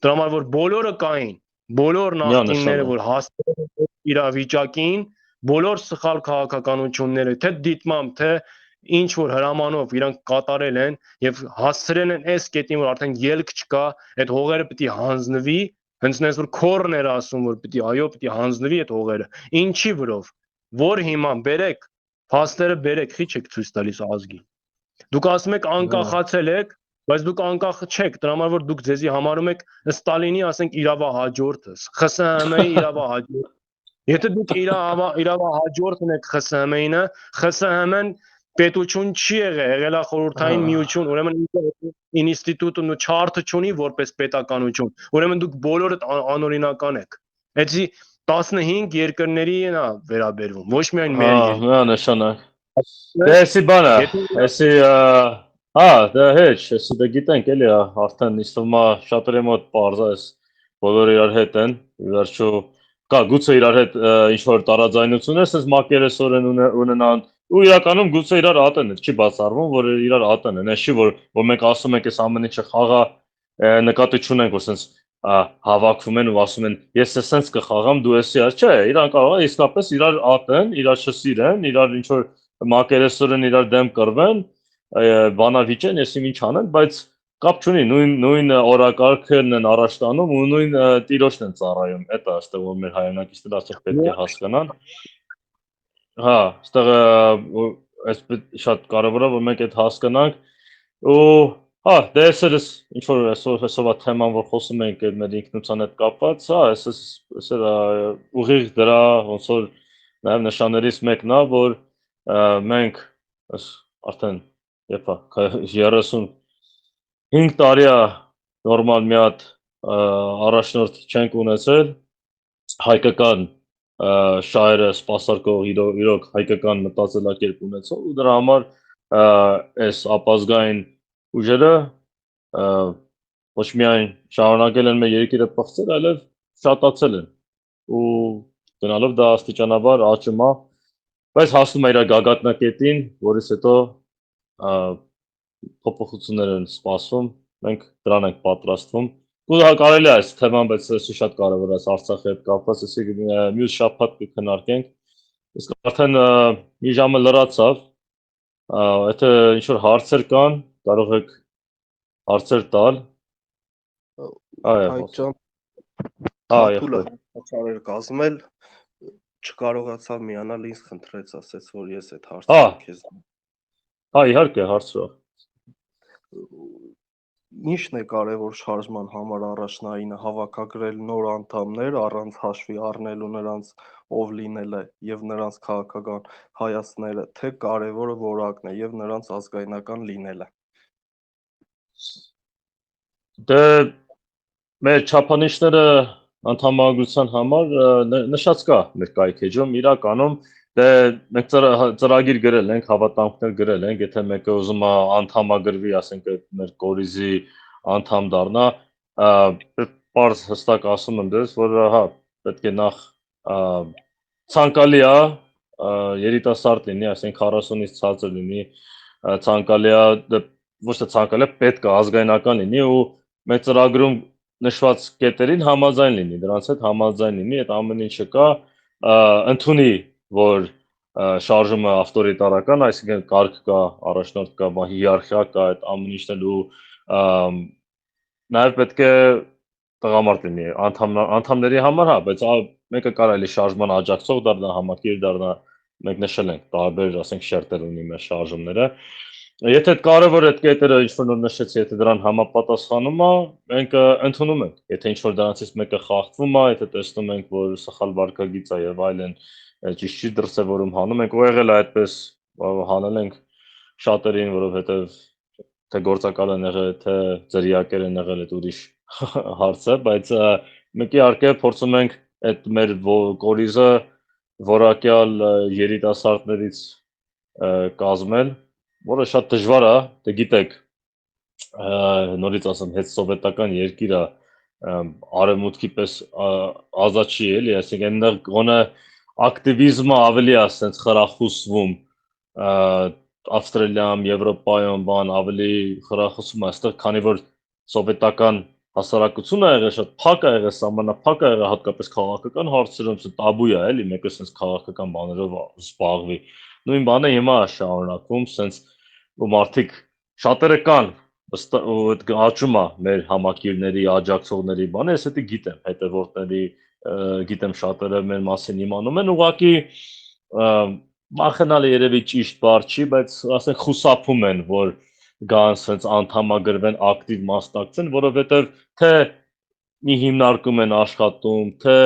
Դրա համար որ բոլորը կային, բոլոր նախկինները որ հասել են իրավիճակին, բոլոր սխալ քաղաքականությունները, թե դիտմամբ, թե ինչ որ հրամանով իրանք կատարել են եւ հասցրել են այս կետին, որ արդեն ելք չկա, այդ հողերը պիտի հանձնվի, հենց այնպես որ քորներ ասում որ պիտի հանձնվի այդ հողերը։ Ինչի վրով։ Որ հիմա բերեք, փաստերը բերեք, քիչ եք ցույց տալիս ազգին։ Դուք ասում եք անկախացել եք, բայց դուք անկախ չեք, դրա համար որ դուք ձեզի համարում եք Ստալինի, ասենք, իրավահաջորդը, ԽՍՀՄ-ի իրավահաջորդը։ Եթե դուք իրավահաջորդն եք ԽՍՀՄ-ինը, ԽՍՀՄ-ն պետություն չի եղել է խորհրդային միություն, ուրեմն ինստիտուտն ու չարթը չունի որպես պետականություն։ Ուրեմն դուք բոլորդ անօրինական եք։ Էդի 15 երկրներին է վերաբերվում, ոչ միայն մեր երկրին։ Հա, նշանակ։ Դեսի բանը, էսի դա հեչ, էսի դա գիտենք էլի, արդեն իստումա շատերի մոտ պարզ է, բոլորը իրար հետ են, վերջո կա գուցե իրար հետ ինչ որ տարաձայնություն է, ասես մակերեսորեն ունենան ու իրականում գուցե իրար ատեն է, չի բացառվում, որ իրար ատեն են, էսի որ մենք ասում ենք այս ամեն ինչը խաղա նկատի չունենք, որ ասես հավաքվում են ու ասում են ես էսենց կխաղամ, դու էսի աս, չէ, իրան կարող է իսկապես իրար ատեն, իրար չսիրեն, իրար ինչ որ մակերեսորեն իրար դեմ կռվեն, բանավիճեն, եսի ինչ անեն, բայց կապ չունի, նույն օրակարգն են առաջ տանում ու նույն տիրոջն են ծառայում, դա է այստեղ որ մեր հայրենակիցները ասող պետք է հասկանան։ Հա, այստեղ այս շատ կարևոր է որ մենք այդ հասկանանք ու հա, դե էսերս ինչ որ այսօրվա թեման որ խոսում ենք մեր ինքնության հետ կապված, հա, էսս ուղիղ դրա ոնց որ նաև նշաններից մեկն է որ մենք Այս արդեն երբ 35 տարի է նորմալ մի հատ առաջնորդ չենք ունեցել հայկական շահերը սպասարկող իրոք հայկական մտածելակերպ ունեցող ու դրա համար այս ապազգային ուժերը ոչ միայն շարունակել են մեր երկիրը պղծել, այլև շատացել են ու գնալով դա աստիճանաբար աճում է, բայց հասնում է իր գագաթնակետին, որից հետո փոփոխություններ են սպասվում, մենք դրան ենք պատրաստվում։ Ու կարելի է այս թեման, բայց սա շատ կարևոր է Արցախի հետ կապված, ասի մյուս շաբաթ կքննարկենք։ Իսկ արդեն մի ժամը լրացավ, եթե ինչ-որ հարցեր կան, կարող եք հարցեր տալ։ Հայ ջան, Թաթուլը հարցեր կազմել, չկարողացավ միանալ, ինձ խնդրեց, ասեց, որ ես այդ հարցերը քեզ։ Իհարկե, հարցրու։ Ինչն է կարևոր շարժման համար առաջնայինը հավաքագրել նոր անդամներ առանց հաշվի առնելու նրանց ով լինելը եւ նրանց քաղաքական հայացքները, թե կարևորը որակն է եւ նրանց ազգայնական լինելը։ Դե մեր չափանիշները անդամակցության համար նշած կա մեր կայքեջում իրականում դե մենք ծրագիր գրել ենք, հավատամքներ գրել ենք, եթե մեկը ուզում է անդամագրվի, ասենք մեր կորիզի անդամ դառնա, պարզ հստակ ասում եմ դες, որ հա, պետք է նախ ցանկալի է երիտասարդ լինի, ասենք 40-ից ցածր լինի, ցանկալի է, ոչ թե ցանկալի է, պետք է ազգայնական լինի ու մեր ծրագրում նշված կետերին համաձայն լինի, դրանց հետ համաձայն լինի, այդ ամեն ինչը կա, ընդունի, որ շարժումը ավտորիտարական, այսինքն կարգ կա, առաջնորդ կա, հիերարխիա կա, այդ ամեն ինչն ու նաև պետք է տղամարդ լինի անդամների համար, հա, բայց մեկը կարելի շարժման աջակցող դառնա, համակիր դառնա, մենք նշել ենք տարբեր, ասենք, շերտեր ունի մեր շարժումները։ Եթե կարևոր այդ կետերը ինչ-որ նշեցի, եթե դրան համապատասխանում է, մենք ընդունում ենք։ Եթե ինչ-որ դրանցից մեկը խախտվում է, եթե տեսնում ենք, որ սխալ վարքագիծ է եւ այլն, ճիշտ չի դրսևորում հանում ենք, ու եղել է այդպես հանել ենք շատերին, որովհետեւ թե գործակալ են եղել, թե ծրիակեր են եղել, այդ ուրիշ հարց է, բայց մենք իհարկե փորձում ենք այդ մեր կորիզը որակյալ երիտասարդներից կազմել, որը շատ դժվար է, դե գիտեք, նորից ասեմ, հետ սովետական երկիր է, արևմուտքի պես ազատ չի էլի, այսինքն այնտեղ գոնե ակտիվիզմը ավելի է ասենց խրախուսվում, Ավստրալիայում, Եվրոպայում բան ավելի խրախուսվում է, այստեղ քանի որ սովետական հասարակությունը եղել շատ փակ է եղել, սահմանափակ է եղել, հատկապես քաղաքական հարցերում, սա տաբու է, էլի, մեկը sense քաղաքական բաներով զբաղվի։ Նույն բանը հիմա է շարունակվում, sense ու մարդիկ շատերը կան, ու այդ աճում է մեր համակիրների, աջակցողների բանը, ես դա գիտեմ, հետևորդների գիտեմ շատերը մեր մասին իմանում են, ուղղակի մախենալը երևի ճիշտ բառ չի, բայց ասենք խուսափում են, որ գան sense անդամագրվեն, ակտիվ մասնակցեն, որովհետև թե մի հիմնարկում են աշխատում, թե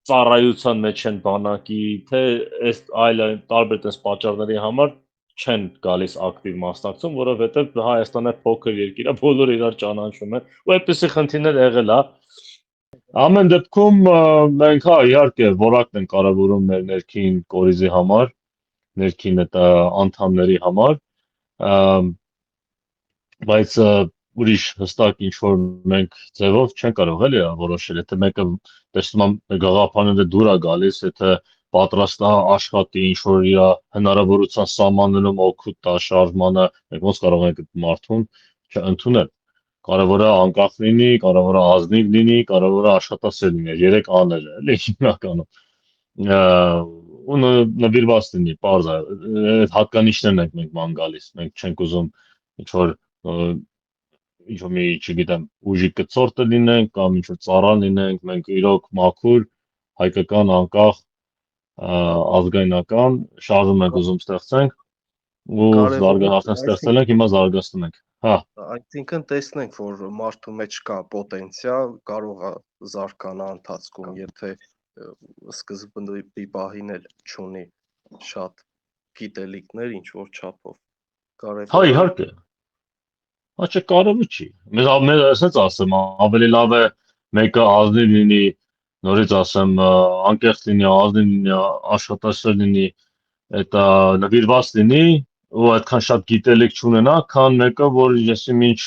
ծառայության մեջ են բանակի, թե այս այլ տարբեր տես պատճառների համար չեն գալիս ակտիվ մասնակցում, որովհետև Հայաստանը փոքր երկիր է, բոլորը իրար ճանաչում են, ու այդպիսի խնդիրներ եղել է։ Ամեն դեպքում մենք հա իհարկե որակն են կարևորում մեր ներքին կորիզի համար, ներքին այդ անդամների համար, բայց ուրիշ հստակ ինչ որ մենք ձևով չեն կարող էլի որոշել, եթե մեկը տեսնում եմ գաղափարները դուր է գալիս, եթե պատրաստ է աշխատի ինչ որ իր հնարավորության սահմաններում օգուտ տա շարժմանը, մենք ոնց կարող ենք այդ մարդուն չընդունել։ Կարևորը անկախ լինի, կարևորը ազնիվ լինի, կարևորը աշխատասեր լինի, երեք աները, էլի հիմնականում։ Ու նվիրված լինի, պարզ է, այդ հատկանիշներն ենք մենք ման գալիս, մենք չենք ուզում ինչ որ մի, չգիտեմ, ուժի կցորդը լինենք կամ ինչ որ ծառան լինենք, մենք իրոք մաքուր, հայկական, անկախ, ազգայնական շարժում ենք ուզում ստեղծենք ու արդեն ստեղծել ենք, հիմա զարգացնում ենք։ Հա։ Այսինքն տեսնենք, որ մարդու մեջ կա պոտենցիալ, կարող է զարգանա ընթացքում, եթե սկզբնի պահին էլ չունի շատ գիտելիքներ ինչ որ չափով։ կարևոր Հա է։ իհարկե, հա չէ կարևոր չի։ Մեզ ասած ասեմ, ավելի լավ է մեկը ազնիվ լինի, նորից ասեմ, անկեղծ լինի, ազնիվ լինի, աշխատասեր լինի, այդ նվիրված լինի ու այդքան շատ գիտելիք չունենա, քան մեկը, որ եսի ինչ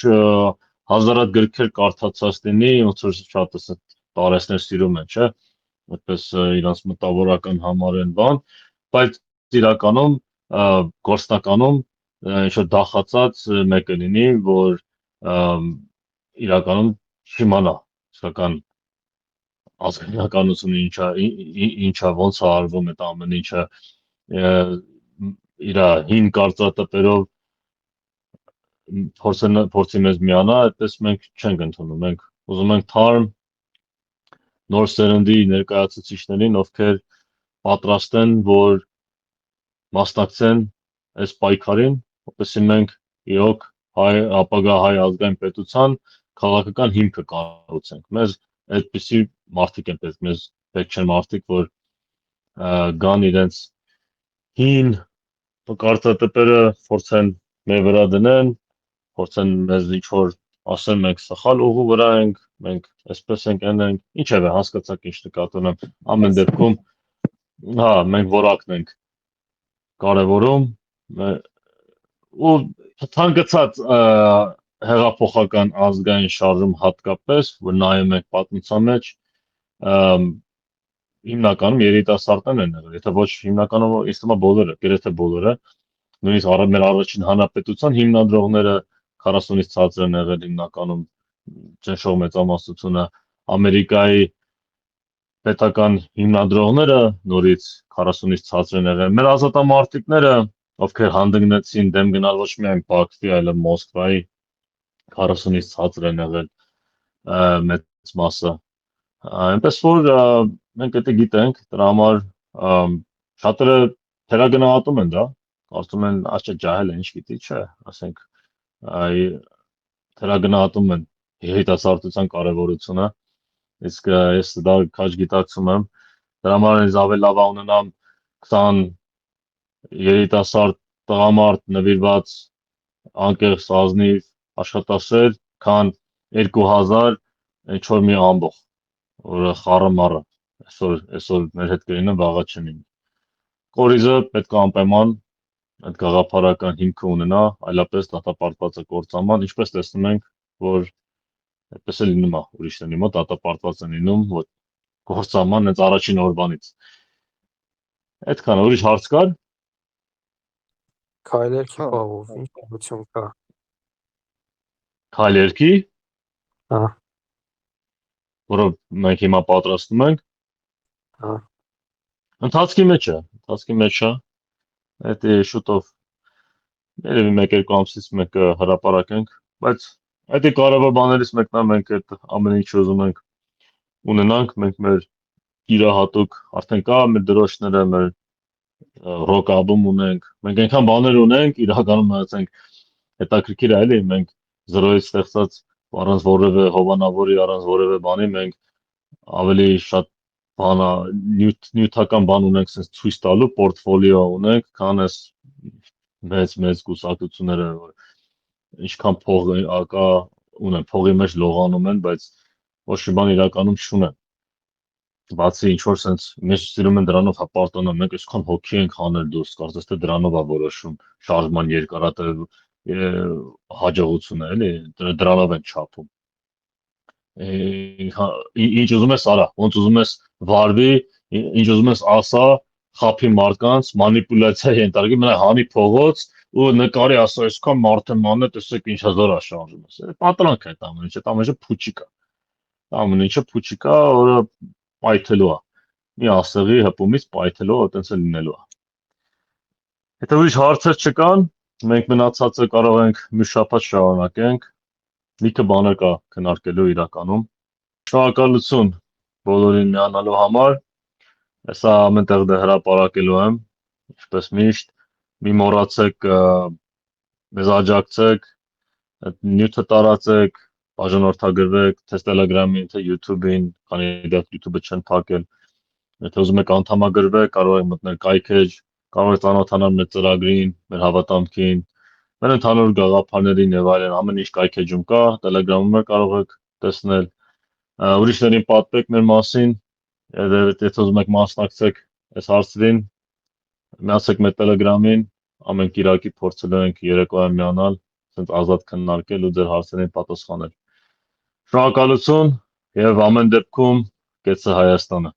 հազարատ գրքեր կարդացած լինի, ոնց որ շատ ասած տարեսներ սիրում են, չէ՞, այդպես իրանց մտավորական համարեն բան, բայց իրականում գործնականում ինչ որ դախացած մեկը լինի, որ իրականում չիմանա իսկական ազգայնականությունը ինչա ոնց է արվում այդ ամեն ինչը իր հին կարծրատիպերով փորձի մեզ միանա, այդպես մենք չենք ընդունում, մենք ուզում ենք թարմ նոր սերնդի ներկայացուցիչներին, ովքեր պատրաստ են, որ մասնակցեն այս պայքարին, որպեսզի մենք իրոք ապագա հայ ազգային պետության քաղաքական հիմքը կառուցենք։ Մեզ այդպիսի մարդիկ են պետք, մեզ պետք չեն մարդիկ, որ գան իրենց հին կարծրատիպերը փորձեն մեր վրա դնեն, փորձեն մեզ ինչ-որ ասեն մենք սխալ ուղու վրա ենք, մենք այսպես ենք, այն ենք, ինչևէ հասկացաք ինչ նկատի ունեմ։ Ամեն դեպքում, հա, մենք որակն ենք կարևորում ու ցանկացած հեղափոխական ազգային շարժում հատկապես, որ նայում եք պատմության մեջ, հիմնականում երիտասարդներն են եղել, եթե ոչ հիմնականում, ինձ թվում է բոլորը, գրեթե բոլորը, նույնիսկ մեր առաջին հանրապետության հիմնադրողները 40-ից ցածր են եղել հիմնականում ճնշող մեծամասնությունը, Ամերիկայի պետական հիմնադրողները նորից 40-ից ցածր են եղել, մեր ազատամարտիկները, ովքեր հանդգնեցին դեմ գնալ ոչ միայն Բաքվի, այլև Մոսկվայի 40-ից ցածր են եղել մեծ մասը, այնպես որ մենք դա գիտենք, դրա համար շատերը թերագնահատում են դա, կարծում են, աչա ջահել է, ինչ գիտի, չէ, ասենք թերագնահատում են երիտասարդության կարևորությունը, իսկ ես դա քաջ գիտակցում եմ, դրա համար ինձ ավելի լավ է ունենամ 20 երիտասարդ տղամարդ նվիրված անկեղծ ազնիվ աշխատասեր, քան 2000 ինչ-որ մի ամբող, որը խառը մառը, այսօր մեր հետ կլինեն, վաղը չլինի։ Կորիզը պետք է անպայման այդ գաղափարական հիմքը ունենա, այլապես դատապարտված է կործանման, ինչպես տեսնում ենք, որ այդպես է լինում է ուրիշների մոտ, դատապարտված են լինում, որ կործանման հենց առաջին օրվանից։ Այդքան ուրիշ հարց կար։ Քայլերքի բաղով ինչ ուղղություն կա։ Քայլերքի, Հա, որով մենք հիմա պատրաստում ենք, հա։ ընթացքի մեջ է, այդ շուտով երևի 1-2 ամսից մենք հրապարակենք, բայց այդ կարևոր բաներից մեկն է, մենք այդ ամեն ինչ ուզում ենք ունենանք, մենք մեր իրահատուկ արդեն կա մեր դրոշները, մեր ռոք ալբոմ ունենք, մենք այնքան բաներ ունենք, իրականում ասենք հետաքրքիր է էլի, մենք զրոյից ստեղծած առանց որևէ հովանավորի, առանց որևէ բանի մենք ավելի շատ բանա նյութական բան ունենք sense ցույց տալու պորտֆոլիո ունենք, քան էս մեծ կուսակցությունները, որ ինչքան փող կա ունեն, փողի մեջ լողանում են, բայց ոչ մի բան իրականում չունեն։ Բացի ինչ որ sense մեզ սիրում են դրանով հպարտանալ, մենք այսքան հոգի ենք հանել դուրս, կարծես թե դրանով է որոշում շարժման երկարատև հաջողությունը, էլի, դրանով են չափում։ Ինչ ուզում ես արա, ոնց ուզում ես վարվի, ինչ ուզում ես ասա, խափի մարդկանց, մանիպուլյացիա ենթարկի, մնա հանի փողոց ու նկարի ասա, այսքան մարդ եմ անը, տեսեք ինչ հազար է շարժում է։ Պատրանք է այդ ամեն ինչը, ամեն ինչը փուչիկ է։ Ամեն ինչը փուչիկ է, որը պայթելու է։ Մի ասեղի հպումից պայթելու է, այտենց է լինելու է։ Եթե ուրիշ հարցեր չկան, մենք մնացածը կարող ենք մի շաբաթ շարունակենք։ Լիքը բաներ կա քննարկելու իրականում։ Շնորհակալություն բոլորին միանալու համար։ Հեսա ամենտեղ դե հրապարակելու եմ, ինչպես միշտ, մի մոռացեք մեզ աջակցեք, այդ նյութը տարածեք, բաժանորդագրվեք, թե Telegram-ին, թե YouTube-ին, քանի դեռ YouTube-ը չեն փակել։ Եթե ուզում եք անդամագրվել, կարող եք մտնել կայքեջ, կարող եք ծանոթանալ մեր ծրագրին, մեր հավատամքին, մեր ընդհանուր գաղափարներին եւ այլն ամեն ինչ կայքեջում կա, Telegram-ում կարող եք տեսնել, ուրիշներին պատմեք մեր մասին, եթե ուզում եք մասնակցեք այս հարցերին, միացեք մեր Telegram-ին, ամեն կիրակի փորձելու ենք երեկոյան միանալ, ասենց ազատ քննարկել ու ձեր հարցերին պատասխանել։ Շնորհակալություն եւ ամեն դեպքում կեցը Հայաստանը։